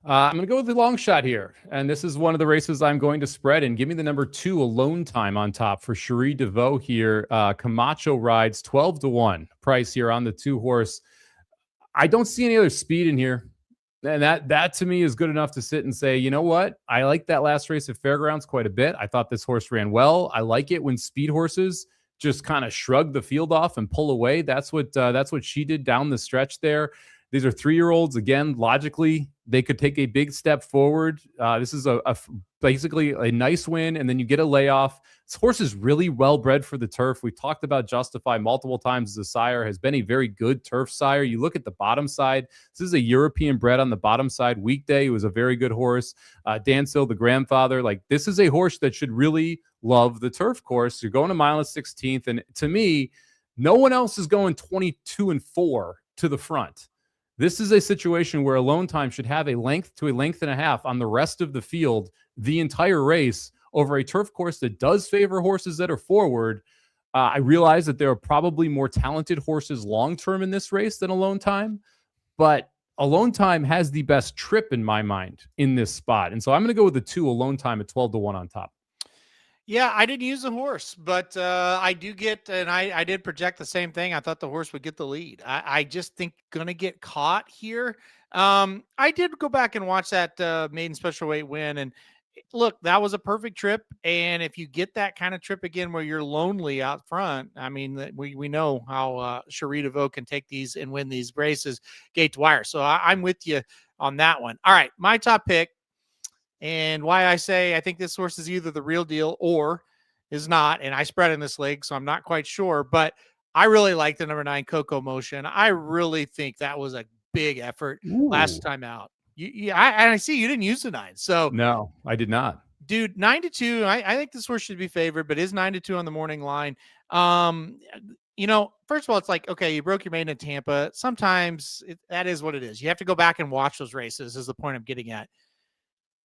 I'm going to go with the long shot here. And this is one of the races I'm going to spread. And give me the number 2 Alone Time on top for Cherie DeVaux here. Camacho rides 12-1 price here on the 2 horse. I don't see any other speed in here. And that to me is good enough to sit and say, you know what? I like that last race at Fairgrounds quite a bit. I thought this horse ran well. I like it when speed horses just kind of shrug the field off and pull away. That's what she did down the stretch there. These are 3-year-olds. Again, logically, they could take a big step forward. This is basically a nice win, and then you get a layoff. This horse is really well bred for the turf. We talked about Justify multiple times as a sire, has been a very good turf sire. You look at the bottom side. This is a European bred on the bottom side. Weekday, he was a very good horse. Dansil, the grandfather, like this is a horse that should really love the turf course. You're going a mile and 16th, and to me, no one else is going 22-4 to the front. This is a situation where Alone Time should have a length to a length and a half on the rest of the field the entire race over a turf course that does favor horses that are forward. I realize that there are probably more talented horses long-term in this race than Alone Time, but Alone Time has the best trip in my mind in this spot. And so I'm going to go with the 2 Alone Time at 12-1 on top. Yeah, I didn't use the horse, but I do get, and I did project the same thing. I thought the horse would get the lead. I just think going to get caught here. I did go back and watch that maiden special weight win, and look, that was a perfect trip. And if you get that kind of trip again where you're lonely out front, I mean, we know how Cherie DeVaux can take these and win these races gate to wire. So I'm with you on that one. All right, my top pick. And why I say I think this horse is either the real deal or is not. And I spread in this league, so I'm not quite sure. But I really like the number 9 Coco Motion. I really think that was a big effort last time out. I see you didn't use the 9. So no, I did not. Dude, 9-2. I think this horse should be favored, but is 9-2 on the morning line. You know, first of all, it's like, okay, you broke your maiden in Tampa. Sometimes that is what it is. You have to go back and watch those races is the point I'm getting at.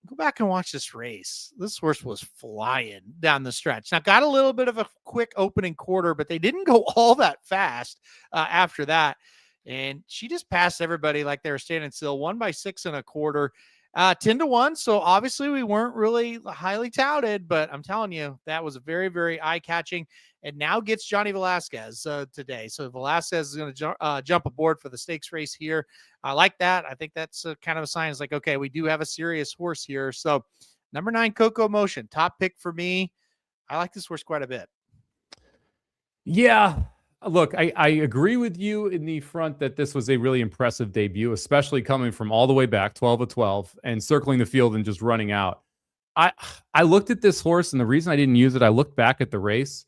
Go back and watch this race. This horse was flying down the stretch. Now, got a little bit of a quick opening quarter, but they didn't go all that fast after that. And she just passed everybody like they were standing still. Won by 6 1/4, 10-1. So obviously we weren't really highly touted, but I'm telling you, that was very, very eye-catching. And now gets Johnny Velasquez today. So Velasquez is going to jump aboard for the stakes race here. I like that. I think that's kind of a sign. It's like, okay, we do have a serious horse here. So number 9, Coco Motion, top pick for me. I like this horse quite a bit. Yeah. Look, I agree with you in the front that this was a really impressive debut, especially coming from all the way back, 12-12, and circling the field and just running out. I looked at this horse, and the reason I didn't use it, I looked back at the race.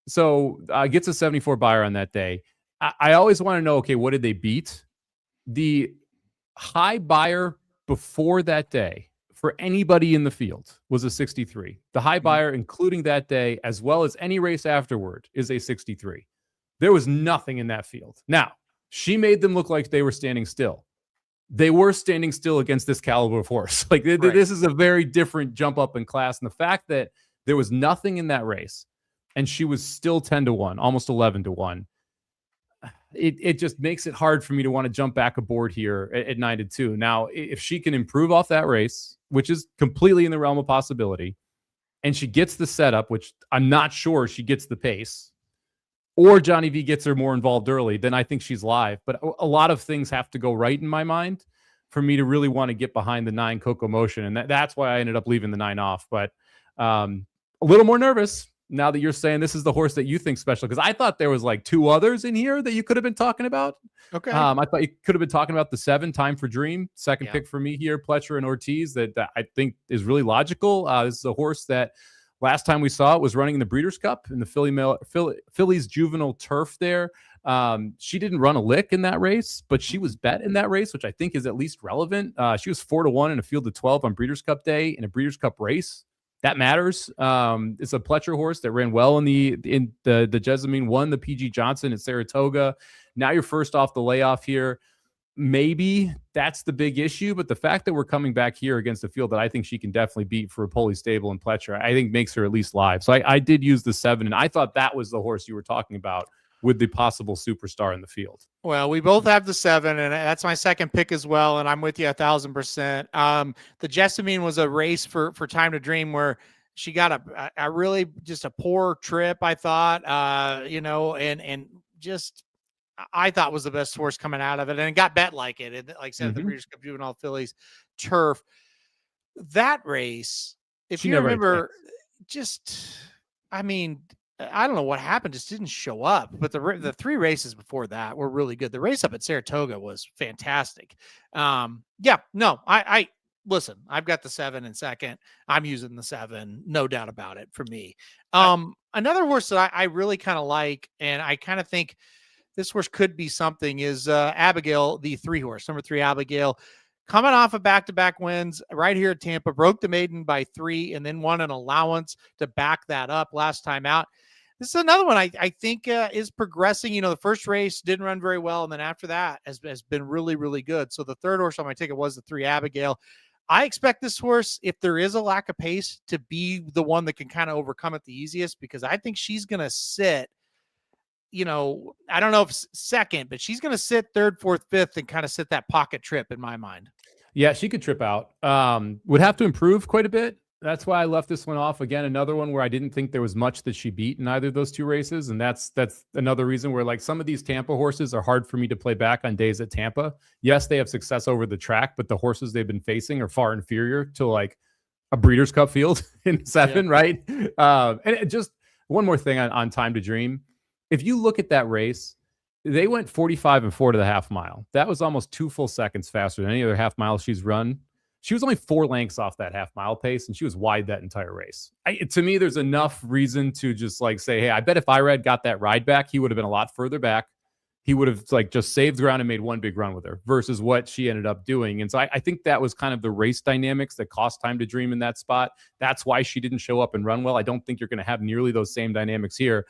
So gets a 74 buyer on that day. I always want to know, okay, what did they beat? The high buyer before that day for anybody in the field was a 63. The high buyer, including that day, as well as any race afterward, is a 63. There was nothing in that field. Now, she made them look like they were standing still. They were standing still against this caliber of horse. Like right. This is a very different jump up in class. And the fact that there was nothing in that race and she was still 10-1, almost 11-1, it just makes it hard for me to want to jump back aboard here at 9-2. Now, if she can improve off that race, which is completely in the realm of possibility, and she gets the setup, which I'm not sure she gets the pace, or Johnny V gets her more involved early, then I think she's live. But a lot of things have to go right in my mind for me to really want to get behind the 9 Coco Motion. And that's why I ended up leaving the 9 off. But a little more nervous now that you're saying this is the horse that you think special, because I thought there was like 2 others in here that you could have been talking about. Okay. I thought you could have been talking about the 7 Time for Dream, second pick for me here, Pletcher and Ortiz, that I think is really logical. This is a horse that last time we saw it was running in the Breeders' Cup in the Phillies juvenile turf there. She didn't run a lick in that race, but she was bet in that race, which I think is at least relevant. She was 4-1 in a field of 12 on Breeders' Cup day in a Breeders' Cup race. That matters. It's a Pletcher horse that ran well in the Jessamine, won the PG Johnson at Saratoga. Now you're first off the layoff here. maybe that's the big issue, but the fact that we're coming back here against a field that I think she can definitely beat for a Poli Stable and Pletcher, I think makes her at least live. So I did use the 7, and I thought that was the horse you were talking about with the possible superstar in the field. Well, we both have the 7, and that's my second pick as well. And I'm with you 1,000%. The Jessamine was a race for Time to Dream where she got a really just a poor trip, I thought, and just I thought was the best horse coming out of it, and it got bet like it. And like I said, the Breeders' Cup Juvenile Fillies turf. That race, if you remember, I don't know what happened, just didn't show up. But the 3 races before that were really good. The race up at Saratoga was fantastic. I listen, I've got the 7 in second. I'm using the 7, no doubt about it for me. Another horse that I really kind of like, and I kind of think this horse could be something, is Abigail, the 3 horse, number 3 Abigail, coming off of back-to-back wins right here at Tampa, broke the maiden by 3 and then won an allowance to back that up last time out. This is another one I think is progressing. The first race didn't run very well, and then after that has been really, really good. So the 3rd horse on my ticket was the 3 Abigail. I expect this horse, if there is a lack of pace, to be the one that can kind of overcome it the easiest, because I think she's going to sit, I don't know if second, but she's going to sit 3rd, 4th, 5th and kind of sit that pocket trip in my mind. Yeah, she could trip out. Would have to improve quite a bit. That's why I left this one off. Again, another one where I didn't think there was much that she beat in either of those 2 races. And that's another reason where, like, some of these Tampa horses are hard for me to play back on days at Tampa. Yes, they have success over the track, but the horses they've been facing are far inferior to like a Breeders' Cup field in 7, right? And just one more thing on Time to Dream. If you look at that race, they went 45 and 4 to the half mile. That was almost 2 full seconds faster than any other half mile she's run. She was only 4 lengths off that half mile pace, and she was wide that entire race. To me, there's enough reason to just like say, hey, I bet if Irad got that ride back, he would have been a lot further back. He would have like just saved ground and made one big run with her versus what she ended up doing. And so I think that was kind of the race dynamics that cost Time to Dream in that spot. That's why she didn't show up and run well. I don't think you're going to have nearly those same dynamics here.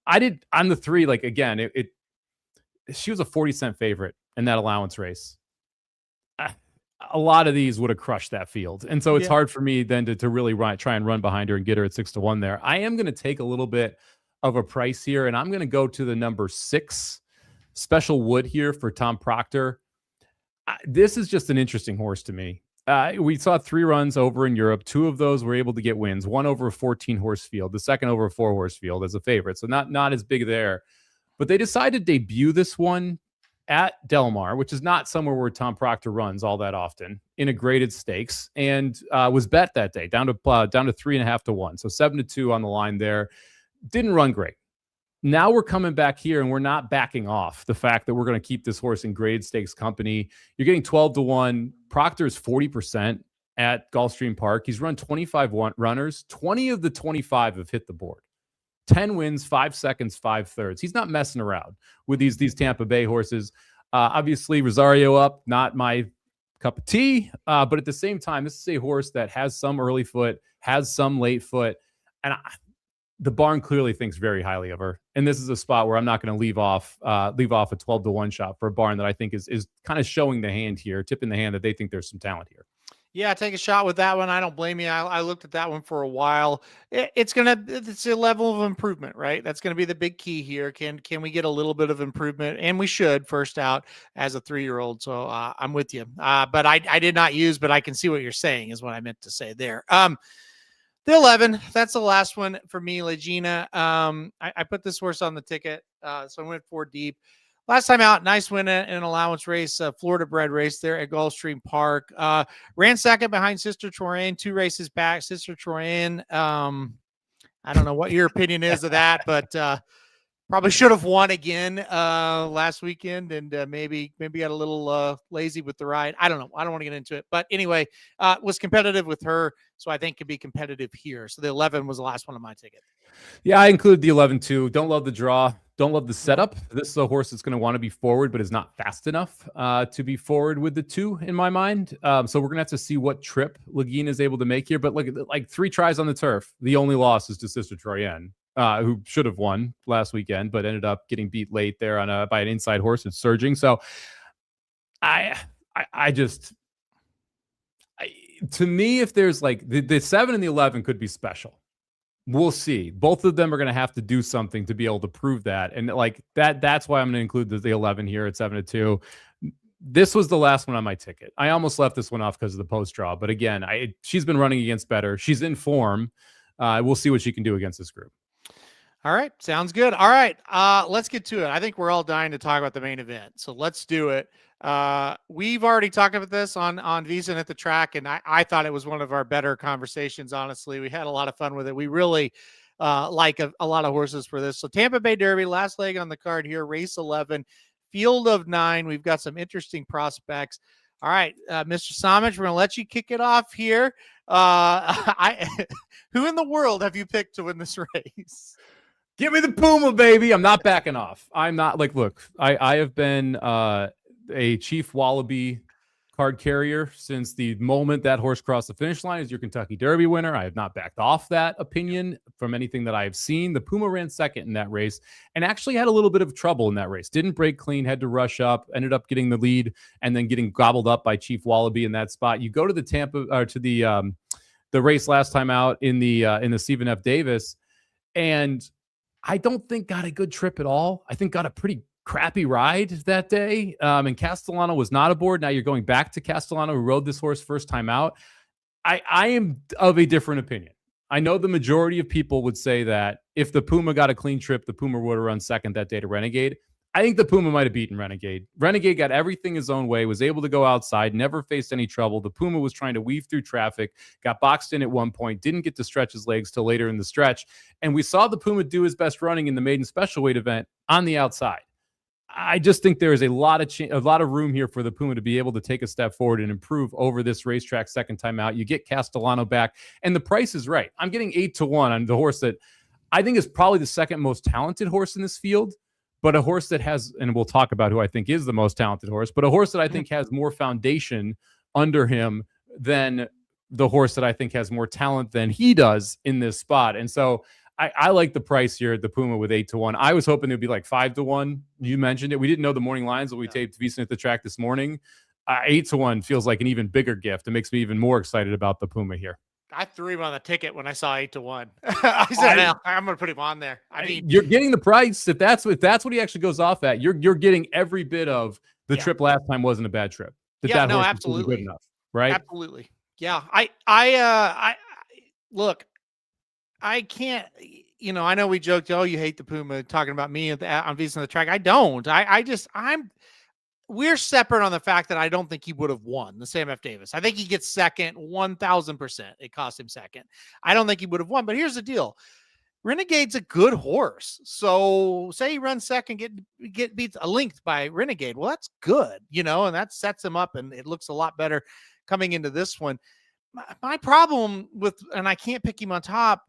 I did on the 3, like, again, she was a 40-cent favorite in that allowance race. A lot of these would have crushed that field. And so it's hard for me then to really try and run behind her and get her at 6-1 there. I am going to take a little bit of a price here, and I'm going to go to the number 6 Special Wood here for Tom Proctor. This is just an interesting horse to me. We saw 3 runs over in Europe. 2 of those were able to get wins. 1 over a 14-horse field. The second over a 4-horse field as a favorite. So not as big there. But they decided to debut this one at Del Mar, which is not somewhere where Tom Proctor runs all that often, in a graded stakes, and was bet that day down to 3.5 to 1. So 7-2 on the line there. Didn't run great. Now we're coming back here, and we're not backing off the fact that we're going to keep this horse in graded stakes company. You're getting 12 to 1. Proctor is 40% at Gulfstream Park. He's run 25 runners. 20 of the 25 have hit the board. 10 wins, 5 seconds, 5 thirds. He's not messing around with these Tampa Bay horses. Obviously, Rosario up, not my cup of tea. But at the same time, this is a horse that has some early foot, has some late foot. And the barn clearly thinks very highly of her. And this is a spot where I'm not going to leave off a 12 to 1 shot for a barn that I think is kind of showing the hand here, tipping the hand that they think there's some talent here. Yeah, take a shot with that one. I don't blame you. I looked at that one for a while. It's a level of improvement, right? That's going to be the big key here. Can we get a little bit of improvement? And we should first out as a 3-year-old. So I'm with you. But I did not use, but I can see what you're saying is what I meant to say there. The 11, that's the last one for me, Legina. I put this horse on the ticket. So I went 4 deep. Last time out, nice win in an allowance race, Florida bred race there at Gulfstream Park. Ran second behind Sister Troyan, 2 races back. Sister Troyan, I don't know what your opinion is of that, but probably should have won again last weekend, and maybe got a little lazy with the ride. I don't know. I don't want to get into it. But anyway, was competitive with her, so I think could be competitive here. So the 11 was the last one on my ticket. Yeah, I included the 11 too. Don't love the draw. Don't love the setup. This is a horse that's going to want to be forward, but is not fast enough to be forward with the 2 in my mind. So we're going to have to see what trip Legina is able to make here. But look, like 3 tries on the turf. The only loss is to Sister Troyan, who should have won last weekend, but ended up getting beat late there by an inside horse and surging. So I just, to me, if there's like the 7 and the 11 could be special. We'll see. Both of them are going to have to do something to be able to prove that. And like that's why I'm going to include the 11 here at 7-2. This was the last one on my ticket. I almost left this one off because of the post draw. But again, she's been running against better. She's in form. We'll see what she can do against this group. All right. Sounds good. All right. Let's get to it. I think we're all dying to talk about the main event. So let's do it. We've already talked about this on Visa and at the track, and I thought it was one of our better conversations. Honestly, we had a lot of fun with it. We really like a lot of horses for this. So Tampa Bay Derby, last leg on the card here, race 11, field of 9. We've got some interesting prospects. All right, Mr. Samich, we're gonna let you kick it off here. Who in the world have you picked to win this race? Give me the Puma, baby. I'm not backing off. I'm not like, look, I have been a Chief Wallaby card carrier since the moment that horse crossed the finish line as your Kentucky Derby winner. I have not backed off that opinion from anything that I have seen. The Puma ran second in that race and actually had a little bit of trouble in that race. Didn't break clean, had to rush up, ended up getting the lead and then getting gobbled up by Chief Wallaby in that spot. You go to the the race last time out in the Stephen F. Davis, and I don't think got a good trip at all. I think got a pretty crappy ride that day. And Castellano was not aboard. Now you're going back to Castellano, who rode this horse first time out. I am of a different opinion. I know the majority of people would say that if the Puma got a clean trip, the Puma would have run second that day to Renegade. I think the Puma might have beaten Renegade. Renegade got everything his own way, was able to go outside, never faced any trouble. The Puma was trying to weave through traffic, got boxed in at one point, didn't get to stretch his legs till later in the stretch. And we saw the Puma do his best running in the maiden special weight event on the outside. I just think there is a lot of room here for the Puma to be able to take a step forward and improve over this racetrack second time out. You get Castellano back, and the price is right. I'm getting 8-1 on the horse that I think is probably the second most talented horse in this field. But a horse that has, and we'll talk about who I think is the most talented horse, but a horse that I think has more foundation under him than the horse that I think has more talent than he does in this spot. And so I like the price here at the Puma with 8-1. I was hoping it would be like 5-1. You mentioned it. We didn't know the morning lines when we taped VSiN at the track this morning. 8-1 feels like an even bigger gift. It makes me even more excited about the Puma here. I threw him on the ticket when I saw 8-1. I said, I'm going to put him on there. I mean, you're getting the price. If that's what he actually goes off at, you're getting every bit of the trip last time wasn't a bad trip. That horse absolutely good enough, right? Absolutely. Yeah. I look, I can't, I know we joked, oh, you hate the Puma talking about me on VSiN the track. I don't. We're separate on the fact that I don't think he would have won the Sam F. Davis. I think he gets second, 1,000%. It cost him second. I don't think he would have won, but here's the deal. Renegade's a good horse. So say he runs second, get beats a length by Renegade. Well, that's good, and that sets him up and it looks a lot better coming into this one. My problem with, and I can't pick him on top.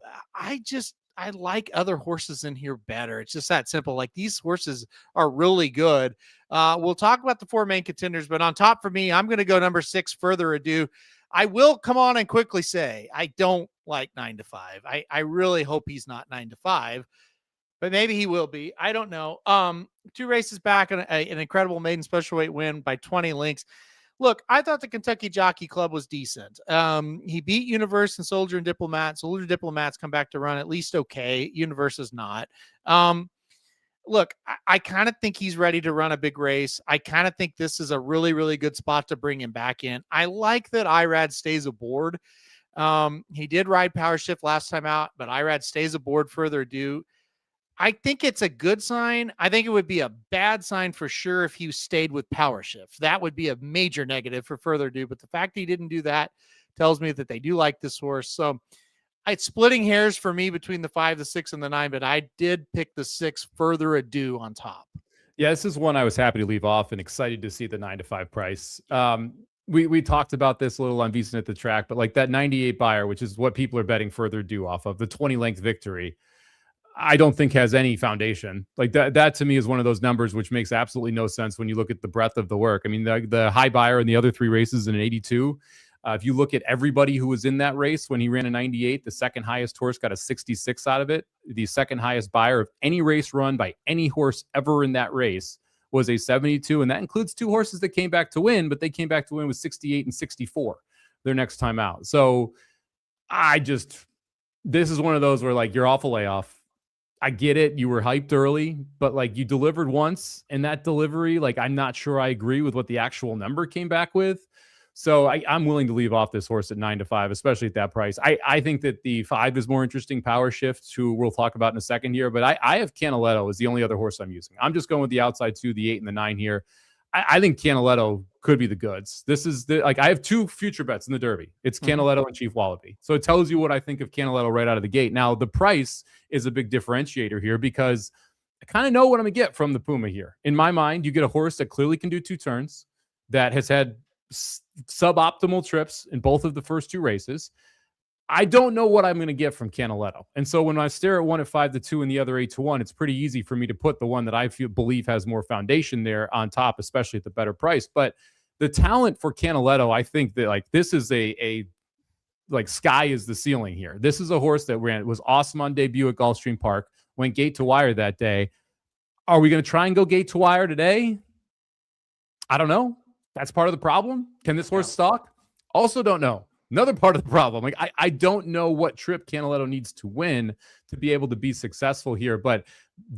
I like other horses in here better. It's just that simple. Like these horses are really good. We'll talk about the 4 main contenders, but on top for me, I'm going to go number 6, Further Ado. I will come on and quickly say, I don't like 9-5. I really hope he's not 9-5, but maybe he will be. I don't know. 2 races back, an incredible maiden special weight win by 20 lengths. Look, I thought the Kentucky Jockey Club was decent. He beat Universe and Soldier and Diplomat. Soldier and Diplomat's come back to run at least okay. Universe is not. Look, I kind of think he's ready to run a big race. I kind of think this is a really, really good spot to bring him back in. I like that Irad stays aboard. He did ride Power Shift last time out, but Irad stays aboard. Further Ado. I think it's a good sign. I think it would be a bad sign for sure if he stayed with Power Shift. That would be a major negative for Further Ado. But the fact that he didn't do that tells me that they do like this horse. So it's splitting hairs for me between the 5, the 6, and the 9. But I did pick the 6, Further Ado, on top. Yeah, this is one I was happy to leave off and excited to see the 9-5 price. We talked about this a little on VSiN at the track, but like that 98 buyer, which is what people are betting Further Ado off of, the 20-length victory, I don't think has any foundation. Like that to me is one of those numbers which makes absolutely no sense when you look at the breadth of the work. I mean, the high buyer in the other 3 races in an 82. If you look at everybody who was in that race when he ran a 98, the second highest horse got a 66 out of it. The second highest buyer of any race run by any horse ever in that race was a 72, and that includes 2 horses that came back to win, but they came back to win with 68 and 64 their next time out. So this is one of those where like you're off a layoff. I get it. You were hyped early, but like you delivered once, and that delivery, like I'm not sure I agree with what the actual number came back with. So I'm willing to leave off this horse at 9-5, especially at that price. I think that the 5 is more interesting. Power Shift, who we'll talk about in a second here, but I have Canaletto as the only other horse I'm using. I'm just going with the outside 2, the 8 and the 9 here. I think Canaletto could be the goods. This is I have 2 future bets in the Derby. It's Canaletto and Chief Wallaby. So it tells you what I think of Canaletto right out of the gate. Now the price is a big differentiator here because I kind of know what I'm gonna get from the Puma here. In my mind, you get a horse that clearly can do 2 turns, that has had suboptimal trips in both of the first 2 races. I don't know what I'm going to get from Canaletto. And so when I stare at one at 5-2 and the other 8-1, it's pretty easy for me to put the one that I believe has more foundation there on top, especially at the better price. But the talent for Canaletto, I think that like this is a like sky is the ceiling here. This is a horse that was awesome on debut at Gulfstream Park, went gate to wire that day. Are we going to try and go gate to wire today? I don't know. That's part of the problem. Can this horse stalk? Also don't know. Another part of the problem. Like I don't know what trip Canaletto needs to win to be able to be successful here, but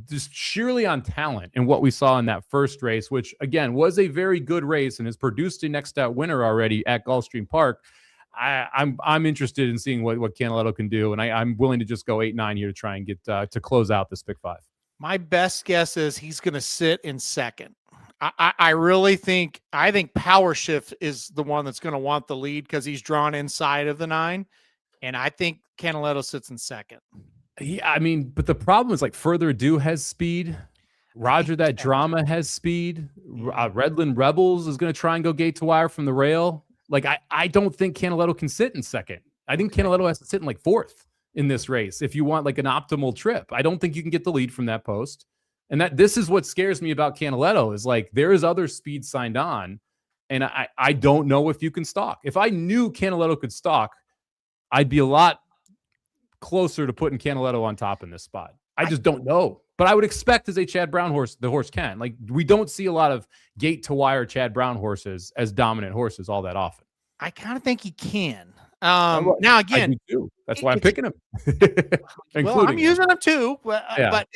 just sheerly on talent and what we saw in that first race, which again was a very good race and has produced a next out winner already at Gulfstream Park. I'm interested in seeing what Canaletto can do, and I'm willing to just go 8-9 here to try and get to close out this pick 5. My best guess is he's going to sit in second. I really think Power Shift is the one that's going to want the lead because he's drawn inside of the 9, and I think Canaletto sits in second. Yeah, I mean, but the problem is like Further Ado has speed. Roger That Drama has speed. Redland Rebels is going to try and go gate to wire from the rail. Like I don't think Canaletto can sit in second. I think Canaletto has to sit in like 4th in this race if you want like an optimal trip. I don't think you can get the lead from that post. And this is what scares me about Canaletto is like there is other speed signed on, and I don't know if you can stalk. If I knew Canaletto could stalk, I'd be a lot closer to putting Canaletto on top in this spot. I just don't know. But I would expect as a Chad Brown horse, the horse can. Like we don't see a lot of gate to wire Chad Brown horses as dominant horses all that often. I kind of think he can. Now again, that's why I'm picking him. Well, I'm using him too, but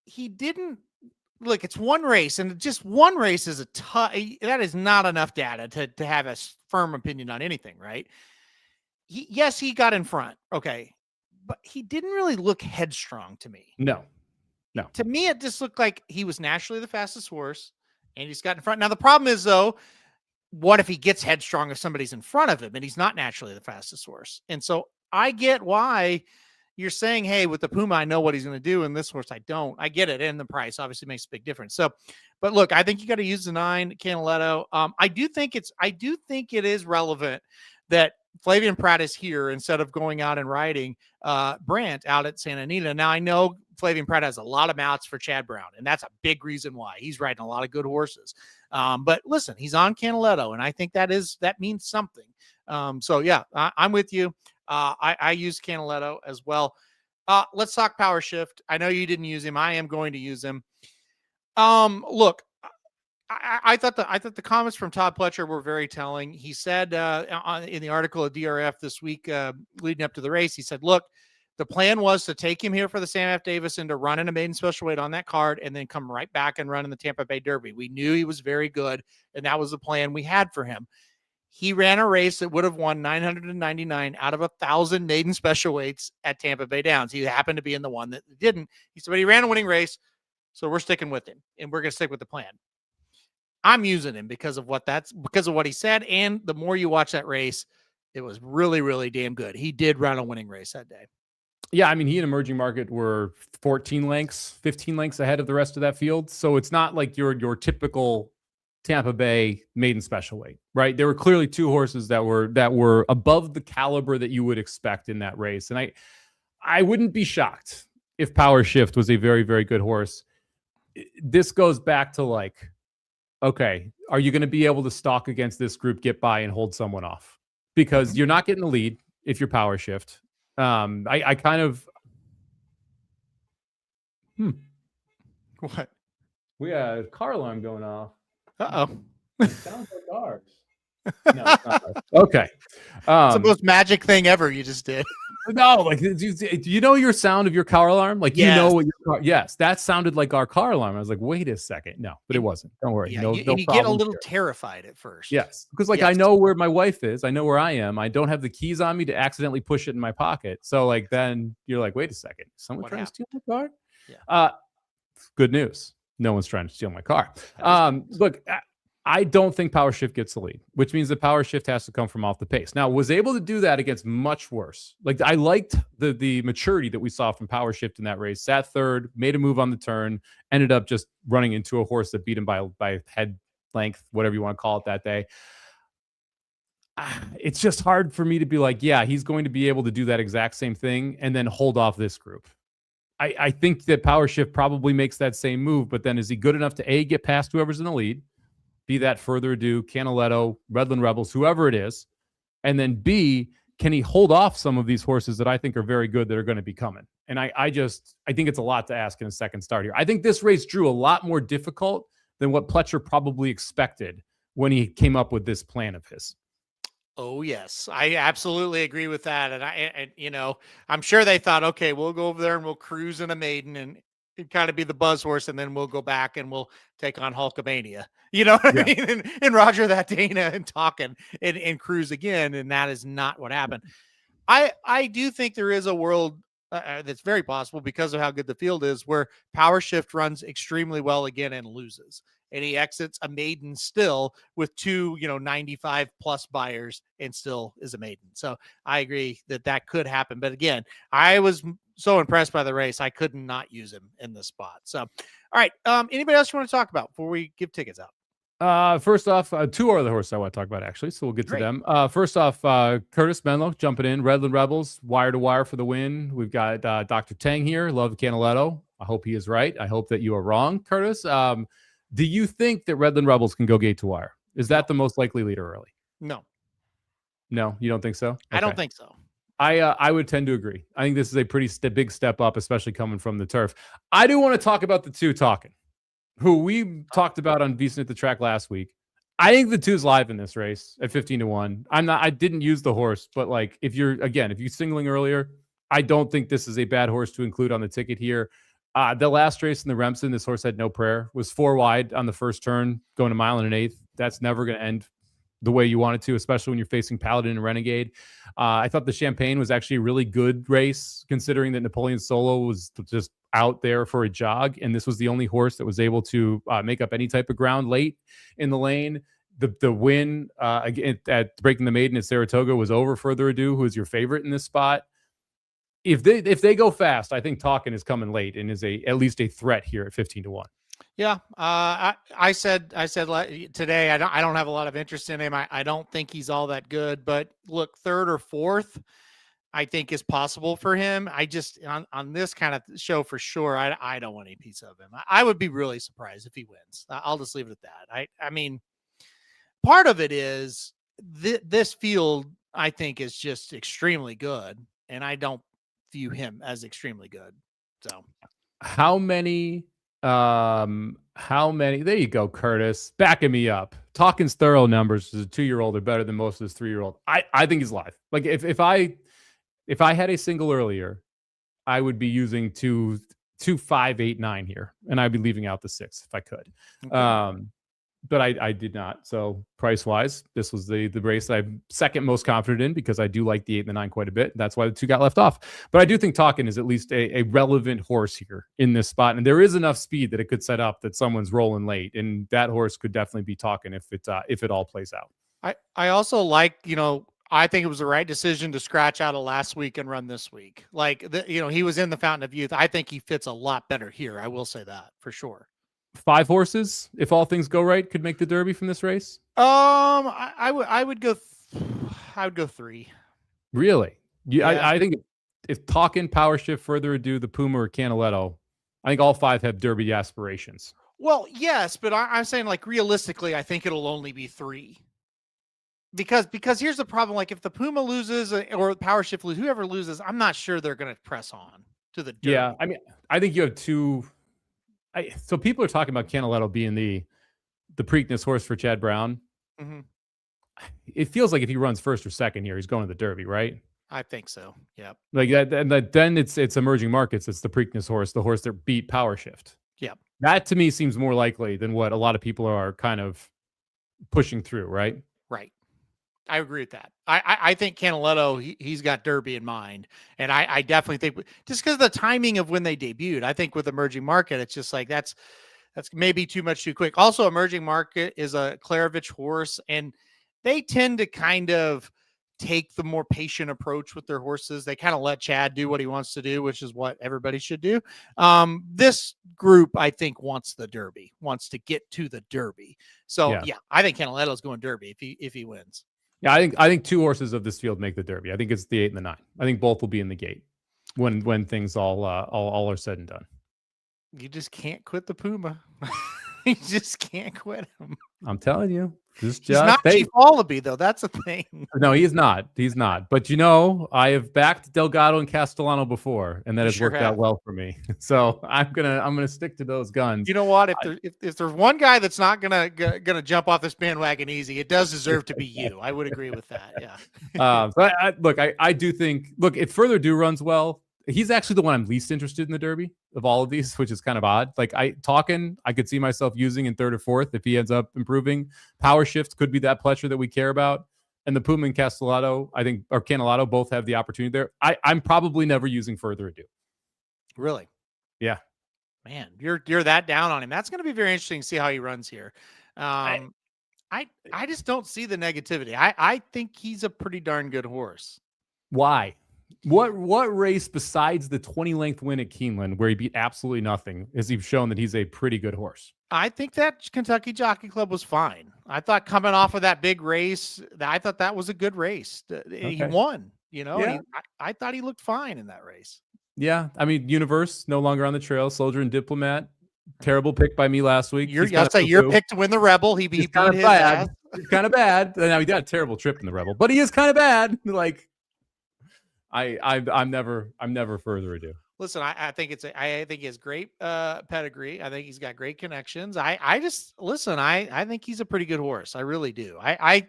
he didn't look. It's one race, and just one race is that is not enough data to have a firm opinion on anything, right? He got in front, okay, but he didn't really look headstrong to me. No. To me, it just looked like he was naturally the fastest horse, and he's got in front. Now the problem is though, what if he gets headstrong if somebody's in front of him and he's not naturally the fastest horse? And so I get why you're saying, hey, with the Puma, I know what he's going to do. And this horse, I don't. I get it. And the price obviously makes a big difference. So, but look, I think you got to use the 9 Canaletto. I do think it is relevant that Flavien Prat is here instead of going out and riding Brandt out at Santa Anita. Now I know Flavien Prat has a lot of mounts for Chad Brown, and that's a big reason why he's riding a lot of good horses. But listen, he's on Canaletto, and I think that means something. So yeah, I'm with you. I use Canaletto as well. Let's talk Power Shift. I know you didn't use him. I am going to use him. Look, I thought the comments from Todd Pletcher were very telling. He said in the article at DRF this week, leading up to the race, he said, look, the plan was to take him here for the Sam F. Davis and to run in a maiden special weight on that card and then come right back and run in the Tampa Bay Derby. We knew he was very good, and that was the plan we had for him. He ran a race that would have won 999 out of 1,000 maiden special weights at Tampa Bay Downs. He happened to be in the one that didn't. He said, but he ran a winning race, so we're sticking with him, and we're going to stick with the plan. I'm using him because of what he said, and the more you watch that race, it was really, really damn good. He did run a winning race that day. Yeah, I mean, he and Emerging Market were 15 lengths ahead of the rest of that field. So it's not like your typical Tampa Bay maiden special weight, right? There were clearly 2 horses that were above the caliber that you would expect in that race. And I wouldn't be shocked if Power Shift was a very, very good horse. This goes back to like, okay, are you going to be able to stalk against this group, get by, and hold someone off? Because you're not getting the lead if you're Power Shift. I kind of What? We had a car alarm going off. Uh-oh. It sounds like ours. No, it's not ours. Okay. It's the most magic thing ever you just did. No, like, do you know your sound of your car alarm? Like, you know what your car, yes, that sounded like our car alarm. I was like, wait a second. No, but it wasn't. Don't worry. Yeah, No, and no you get a problem little here. terrified at first. Yes, because like I know where my wife is. I know where I am. I don't have the keys on me to accidentally push it in my pocket. So like then you're like, wait a second, someone trying to steal my car? Yeah. Good news. No one's trying to steal my car. Look, I don't think Power Shift gets the lead, which means the Power Shift has to come from off the pace. Now, was able to do that against much worse. Like I liked the maturity that we saw from Power Shift in that race. Sat third, made a move on the turn, ended up just running into a horse that beat him by head length, whatever you want to call it that day. It's just hard for me to be like, yeah, he's going to be able to do that exact same thing and then hold off this group. I think that Power Shift probably makes that same move, but then is he good enough to A, get past whoever's in the lead, be that Further Ado, Canaletto, Redland Rebels, whoever it is, and then B, can he hold off some of these horses that I think are very good that are going to be coming? And I think it's a lot to ask in a second start here. I think this race drew a lot more difficult than what Pletcher probably expected when he came up with this plan of his. Oh yes, I absolutely agree with that. And I'm sure they thought, okay, we'll go over there and we'll cruise in a maiden and kind of be the buzz horse, and then we'll go back and we'll take on Hulkamania. You know what I mean? And Roger that Dana and talking and cruise again, and that is not what happened. I do think there is a world that's very possible because of how good the field is, where Power Shift runs extremely well again and loses. And he exits a maiden still with two, 95 plus buyers and still is a maiden. So I agree that could happen. But again, I was so impressed by the race. I could not use him in this spot. So, all right. Anybody else you want to talk about before we give tickets out? First off, two other horses I want to talk about, actually. So we'll get to them. First off, Curtis Menlo jumping in, Redland Rebels, wire to wire for the win. We've got Dr. Tang here. Love Canaletto. I hope he is right. I hope that you are wrong, Curtis. Do you think that Redland Rebels can go gate to wire? Is that the most likely leader early? No. No, you don't think so? Okay. I don't think so. I would tend to agree. I think this is a pretty big step up, especially coming from the turf. I do want to talk about the two talking, who we talked about on VSiN at the track last week. I think the two's live in this race at 15-1. I didn't use the horse, but like if you're singling earlier, I don't think this is a bad horse to include on the ticket here. The last race in the Remsen, this horse had no prayer, was 4 wide on the first turn, going a mile and an 1/8. That's never going to end the way you want it to, especially when you're facing Paladin and Renegade. I thought the Champagne was actually a really good race, considering that Napoleon Solo was just out there for a jog, and this was the only horse that was able to make up any type of ground late in the lane. The win at Breaking the Maiden at Saratoga was over Further Ado, who is your favorite in this spot. If they go fast, I think Talkin is coming late and is at least a threat here at 15-1. Yeah, I said today I don't have a lot of interest in him. I don't think he's all that good. But look, third or fourth, I think is possible for him. I just on this kind of show for sure, I don't want any piece of him. I would be really surprised if he wins. I'll just leave it at that. I mean, part of it is this field I think is just extremely good, and I don't view him as extremely good. So how many there you go, Curtis, backing me up. Talking's thorough numbers as a 2-year-old are better than most of his 3-year-old. I think he's live. Like if I had a single earlier, I would be using 2, 5, 8, 9 here, and I'd be leaving out the 6 if I could. Okay. But I did not. So price wise, this was the race I'm second most confident in, because I do like the 8 and the 9 quite a bit. That's why the 2 got left off. But I do think Talkin is at least a relevant horse here in this spot. And there is enough speed that it could set up that someone's rolling late. And that horse could definitely be Talkin if it all plays out. I also like, I think it was the right decision to scratch out of last week and run this week. Like, he was in the Fountain of Youth. I think he fits a lot better here. I will say that for sure. 5 horses, if all things go right, could make the Derby from this race. I would go 3. Really? Yeah. I think if Talkin, Power Shift, Further Ado, the Puma, or Canaletto, I think all 5 have Derby aspirations. Well, yes, but I'm saying, like, realistically, I think it'll only be 3. Because here's the problem: like, if the Puma loses or Power Shift loses, whoever loses, I'm not sure they're going to press on to the Derby. Yeah, I mean, I think you have 2. So people are talking about Canaletto being the Preakness horse for Chad Brown. Mm-hmm. It feels like if he runs first or second here, he's going to the Derby, right? I think so. Yep. Like that, and then it's emerging markets. It's the Preakness horse, the horse that beat Power Shift. Yep. That to me seems more likely than what a lot of people are kind of pushing through, right? Right. I agree with that. I think Canaletto, he's got Derby in mind. And I definitely think just because of the timing of when they debuted, I think with emerging market, it's just like that's maybe too much too quick. Also, emerging market is a Klarovich horse, and they tend to kind of take the more patient approach with their horses. They kind of let Chad do what he wants to do, which is what everybody should do. This group, I think, wants the Derby, wants to get to the Derby. So yeah I think Canaletto's going Derby if he wins. Yeah, I think two horses of this field make the Derby. I think it's the 8 and the 9. I think both will be in the gate when things all are said and done. You just can't quit the Puma. You just can't quit him. I'm telling you. He's not Chief Wallaby, though. That's a thing. No, he's not. He's not. But I have backed Delgado and Castellano before, and that has worked out well for me. So I'm gonna stick to those guns. You know what? If there's one guy that's not gonna jump off this bandwagon easy, it does deserve to be you. I would agree with that. Yeah. So I do think. Look, if Further Ado runs well, he's actually the one I'm least interested in the Derby of all of these, which is kind of odd. Like I could see myself using in 3rd or 4th if he ends up improving. Power Shift could be that Pletcher that we care about. And the Puma and Castellano, I think, or Canaletto both have the opportunity there. I'm probably never using Further Ado. Really? Yeah. Man, you're that down on him. That's going to be very interesting to see how he runs here. I just don't see the negativity. I think he's a pretty darn good horse. Why? What race besides the 20-length win at Keeneland, where he beat absolutely nothing, has he shown that he's a pretty good horse? I think that Kentucky Jockey Club was fine. I thought coming off of that big race, I thought that was a good race. Okay. He won, and I thought he looked fine in that race. Yeah. I mean, Universe, no longer on the trail. Soldier and Diplomat, terrible pick by me last week. Your pick to win the Rebel. He beat his ass. He's kind of bad. Now, he got a terrible trip in the Rebel, but he is kind of bad. Like, I'm never Further Ado. Listen, I think he has great pedigree. I think he's got great connections. I think he's a pretty good horse. I really do. I'm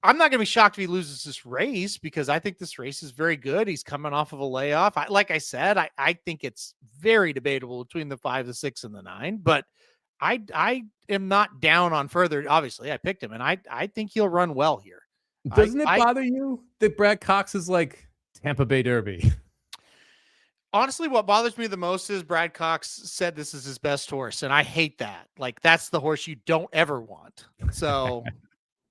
not going to be shocked if he loses this race because I think this race is very good. He's coming off of a layoff. Like I said, I think it's very debatable between the 5, the 6, and the 9, but I am not down on Further. Obviously, I picked him, and I think he'll run well here. Doesn't it bother you that Brad Cox is like Tampa Bay Derby? Honestly, what bothers me the most is Brad Cox said this is his best horse, and I hate that. Like, that's the horse you don't ever want. So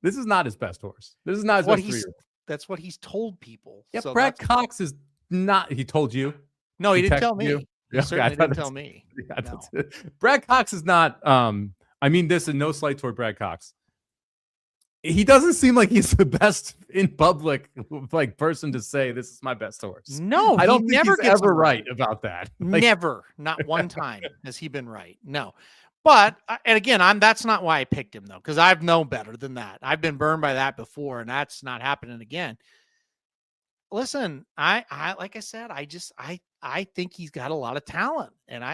this is not his best horse. This is not his best. That's what he's told people. Yeah, so Brad Cox is not. He told you? No, he didn't tell me. You? He certainly didn't tell me. No. Brad Cox is not. I mean this in no slight toward Brad Cox. He doesn't seem like he's the best in public, like person to say this is my best horse. No, I don't think he's ever right about that. Like, never, not one time has he been right. No, but and again, that's not why I picked him though, because I've known better than that. I've been burned by that before, and that's not happening again. Listen, I like I said, I think he's got a lot of talent, and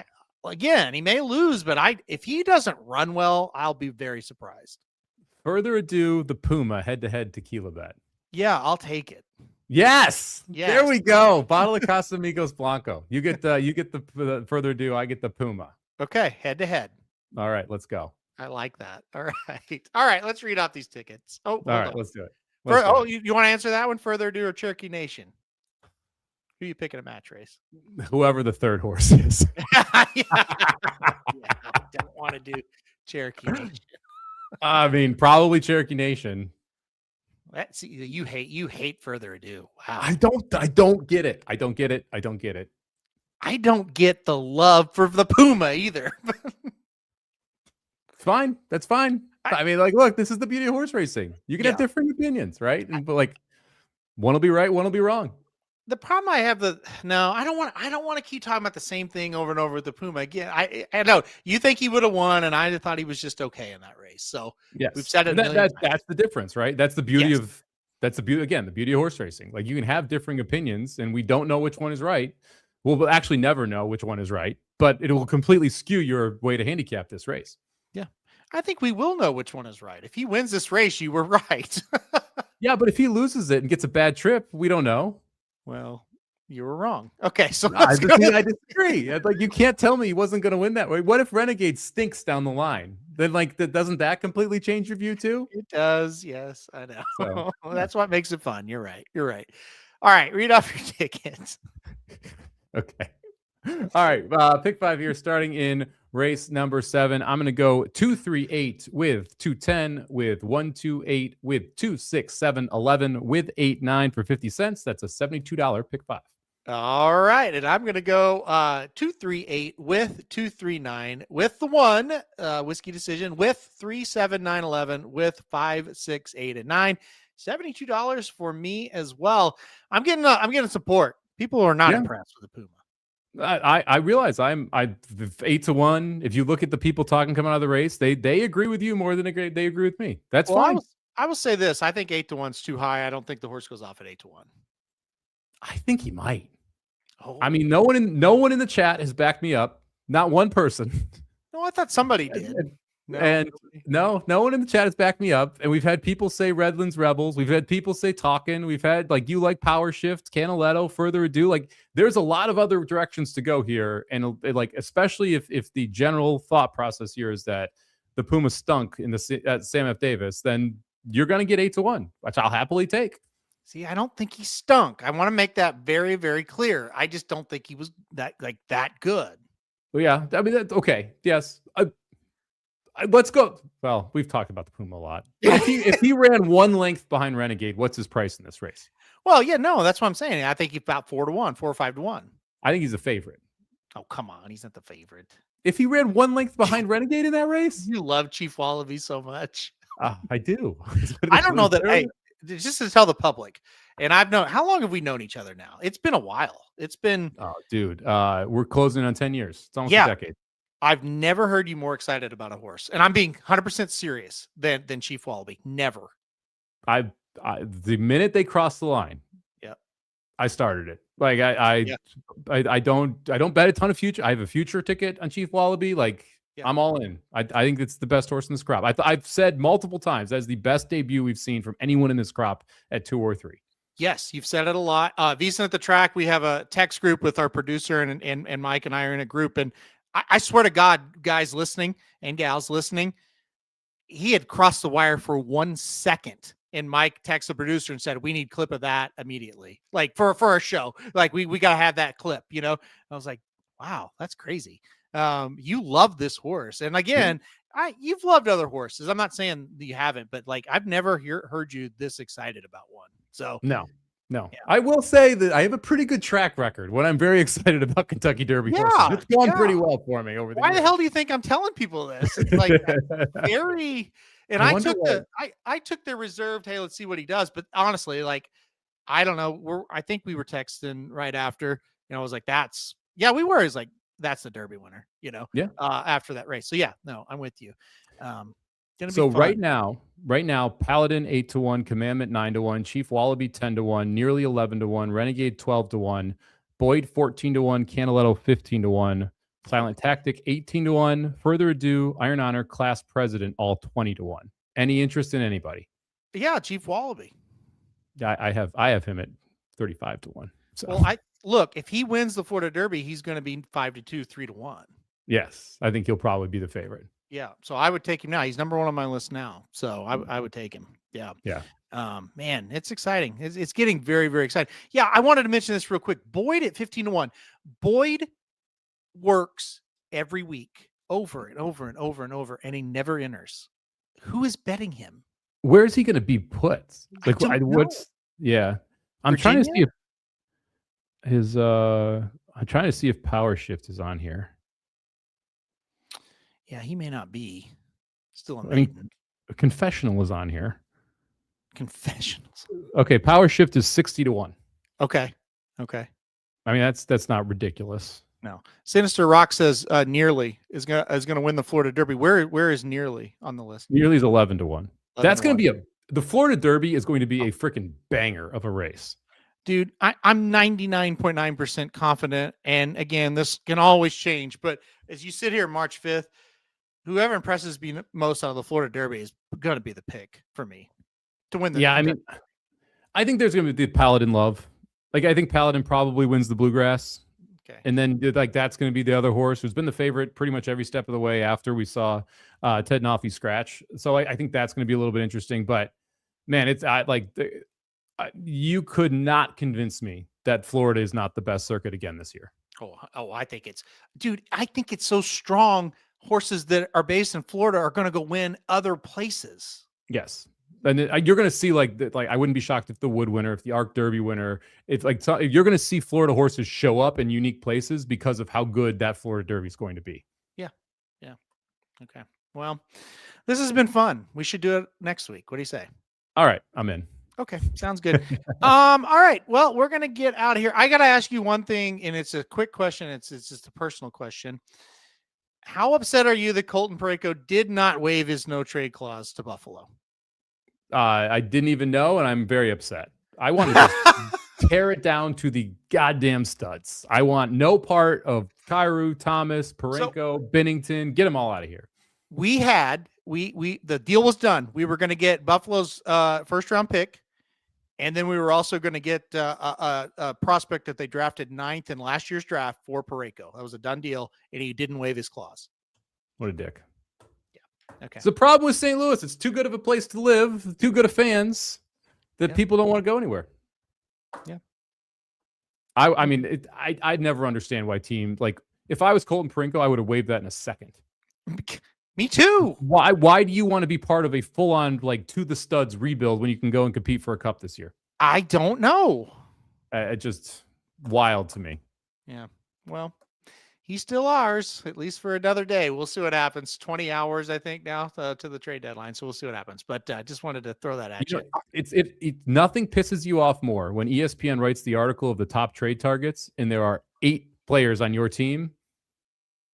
he may lose, but if he doesn't run well, I'll be very surprised. Further Ado, the Puma head-to-head tequila bet. Yeah, I'll take it. Yes. There we go. Bottle of Casamigos Blanco. You get the Further Ado. I get the Puma. Okay, head-to-head. All right, let's go. I like that. All right. Let's read out these tickets. Oh, all right, let's do it. You want to answer that one? Further Ado or Cherokee Nation? Who are you picking a match race? Whoever the third horse is. I don't want to do Cherokee Nation. I mean, probably Cherokee Nation. You hate Further Ado. Wow. I don't get it. I don't get the love for the Puma either. Fine. That's fine. I mean, like, look, this is the beauty of horse racing. You can have different opinions, right? But like, one will be right, one will be wrong. The problem I have I don't want to keep talking about the same thing over and over with the Puma again. I know you think he would have won, and I thought he was just okay in that race. So yes, we've said it. That's the difference, right? That's the beauty the beauty of horse racing. Like, you can have differing opinions, and we don't know which one is right. We'll actually never know which one is right, but it will completely skew your way to handicap this race. Yeah. I think we will know which one is right. If he wins this race, you were right. Yeah, but if he loses it and gets a bad trip, we don't know. Well, you were wrong. Okay, so I disagree. Like, you can't tell me he wasn't going to win that way. What if Renegade stinks down the line? Then, like, doesn't that completely change your view too? It does. Yes, I know. So, That's what makes it fun. You're right. You're right. All right, read off your tickets. okay. All right. Pick 5 here, starting in race number 7. I'm going to go 238 with 210 with 128 with 267 11 with 89 for 50 cents. That's a $72 pick 5. All right, and I'm going to go 238 with 239 with the 1 whiskey decision with 379 11 with 5 6 8 and 9. $72 for me as well. I'm getting support. People are not impressed with the Puma. I realize I'm 8-1. If you look at the people talking coming out of the race, they agree with you more than they agree with me. That's fine. I will say this: I think 8-1 is too high. I don't think the horse goes off at 8-1. I think he might. Oh. I mean, no one in the chat has backed me up. Not one person. No, I thought somebody did. No one in the chat has backed me up. And we've had people say Redlands Rebels. We've had people say Talkin'. We've had like you like Power Shift, Canaletto, Further Ado. Like there's a lot of other directions to go here. And like, especially if the general thought process here is that the Puma stunk in at Sam F. Davis, then you're going to get 8-1, which I'll happily take. See, I don't think he stunk. I want to make that very, very clear. I just don't think he was that good. Well, yeah. I mean, okay. Yes. Let's go. Well, we've talked about the Puma a lot. If he ran 1 length behind Renegade, what's his price in this race? Well, yeah, no, that's what I'm saying. I think he's about 4-1, 4 or 5-1. I think he's a favorite. Oh, come on. He's not the favorite. If he ran 1 length behind Renegade in that race? You love Chief Wallaby so much. I do. I don't know that. Hey, just to tell the public, and how long have we known each other now? It's been a while. It's been. Oh, dude. We're closing on 10 years. It's almost a decade. I've never heard you more excited about a horse, and I'm being 100% serious than Chief Wallaby. Never. The minute they crossed the line, I started it. Like I don't bet a ton of future. I have a future ticket on Chief Wallaby. Like I'm all in. I think it's the best horse in this crop. I've said multiple times that's the best debut we've seen from anyone in this crop at 2 or 3. Yes, you've said it a lot. Vison at the Track. We have a text group with our producer and Mike and I are in a group, and I swear to God, guys listening and gals listening, he had crossed the wire for 1 second. And Mike texted the producer and said, we need clip of that immediately. Like for our show, like we got to have that clip, you know? I was like, wow, that's crazy. You love this horse. And again, you've loved other horses. I'm not saying that you haven't, but like, I've never heard you this excited about one. So no. Yeah. I will say that I have a pretty good track record when I'm very excited about Kentucky Derby horses. It's gone pretty well for me over the years. Why the hell do you think I'm telling people this? It's like very... And I took the reserved, hey, let's see what he does. But honestly, like, I don't know. I think we were texting right after, I was like, we were. He's like, that's the Derby winner, after that race. So yeah, no, I'm with you. So right now, Paladin 8-1, Commandment 9-1, Chief Wallaby 10-1, Nearly 11-1, Renegade 12-1, Boyd 14-1, Canaletto 15-1. Silent Tactic 18-1, Further Ado, Iron Honor, Class President, all 20-1. Any interest in anybody? Yeah, Chief Wallaby. I have him at 35-1. So. Well, look, if he wins the Florida Derby, he's going to be 5-2, 3-1. Yes, I think he'll probably be the favorite. Yeah, so I would take him now. He's number 1 on my list now, so I would take him. Yeah. Man, it's exciting. It's getting very, very exciting. Yeah, I wanted to mention this real quick. Boyd at 15-1. Boyd works every week over and over and over and over, and he never enters. Who is betting him? Where is he going to be put? Like, I'm trying to see if his I'm trying to see if Power Shift is on here. Yeah, he may not be. Still I mean, Confessional is on here. Confessionals. Okay, Power Shift is 60-1. Okay. I mean, that's not ridiculous. No. Sinister Rock says Nearly is gonna win the Florida Derby. Where is Nearly on the list? Nearly is 11-1. That's going to be the Florida Derby is going to be a freaking banger of a race. Dude, I'm 99.9% confident. And again, this can always change. But as you sit here March 5th, whoever impresses me most out of the Florida Derby is going to be the pick for me to win the. Yeah, I mean, I think there's going to be the Paladin love. Like, I think Paladin probably wins the Bluegrass. Okay. And then, like, that's going to be the other horse who's been the favorite pretty much every step of the way after we saw Ted Noffey scratch. So I think that's going to be a little bit interesting. But, man, it's you could not convince me that Florida is not the best circuit again this year. I think it's so strong. Horses that are based in Florida are going to go win other places. Yes. And you're going to see I wouldn't be shocked if the Wood winner, if the Arc Derby winner, if you're going to see Florida horses show up in unique places because of how good that Florida Derby is going to be. Yeah. Yeah. Okay. Well, this has been fun. We should do it next week. What do you say? All right. I'm in. Okay. Sounds good. All right. Well, we're going to get out of here. I got to ask you one thing, and it's a quick question. It's just a personal question. How upset are you that Colton Parayko did not waive his no trade clause to Buffalo? I didn't even know, and I'm very upset. I want to just tear it down to the goddamn studs. I want no part of Kyrou, Thomas, Parayko, Bennington. Get them all out of here. The deal was done. We were going to get Buffalo's first round pick, and then we were also going to get a prospect that they drafted 9th in last year's draft for Parayko. That was a done deal, and he didn't waive his clause. What a dick. Yeah. Okay. It's the problem with St. Louis. It's too good of a place to live, too good of fans that people don't want to go anywhere. Yeah. I mean, I'd never understand why if I was Colton Parayko, I would have waived that in a second. Me too. Why do you want to be part of a full-on to the studs rebuild when you can go and compete for a cup this year? I don't know. It's just wild to me. Yeah. Well, he's still ours, at least for another day. We'll see what happens. 20 hours, I think, now to the trade deadline. So we'll see what happens. But I just wanted to throw that at you. Nothing pisses you off more when ESPN writes the article of the top trade targets and there are 8 players on your team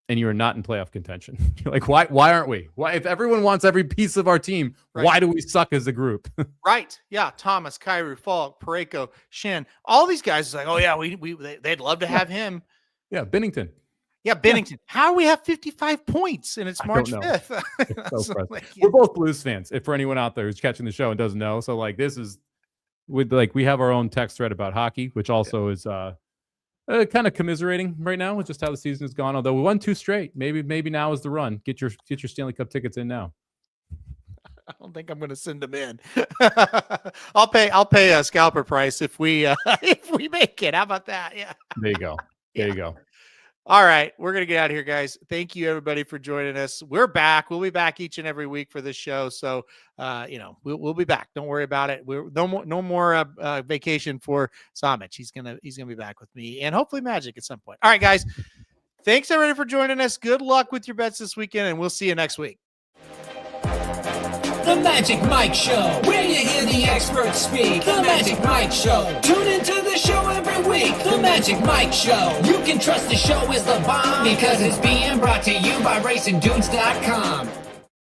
and you are not in playoff contention. You're like, why aren't we? Why, if everyone wants every piece of our team, why do we suck as a group? Right. Yeah. Thomas, Kyrou, Falk, Parayko, Shen, all these guys are like, oh yeah, they'd love to have him. Yeah. Bennington. Yeah. Bennington. How do we have 55 points and it's March 5th? So we're both Blues fans. If for anyone out there who's catching the show and doesn't know. So this is we have our own text thread about hockey, which also is, kind of commiserating right now with just how the season has gone. Although we won 2 straight, maybe now is the run. Get your Stanley Cup tickets in now. I don't think I'm going to send them in. I'll pay a scalper price if we make it. How about that? Yeah. There you go. There you go. All right, we're going to get out of here, guys. Thank you, everybody, for joining us. We're back. We'll be back each and every week for this show. So, we'll be back. Don't worry about it. We're no more vacation for Samich. He's gonna be back with me and hopefully Magic at some point. All right, guys. Thanks, everybody, for joining us. Good luck with your bets this weekend, and we'll see you next week. The Magic Mike Show, where you hear the experts speak. The Magic Mike Show. Tune into the show every week. The Magic Mike Show. You can trust the show is the bomb because it's being brought to you by RacingDudes.com.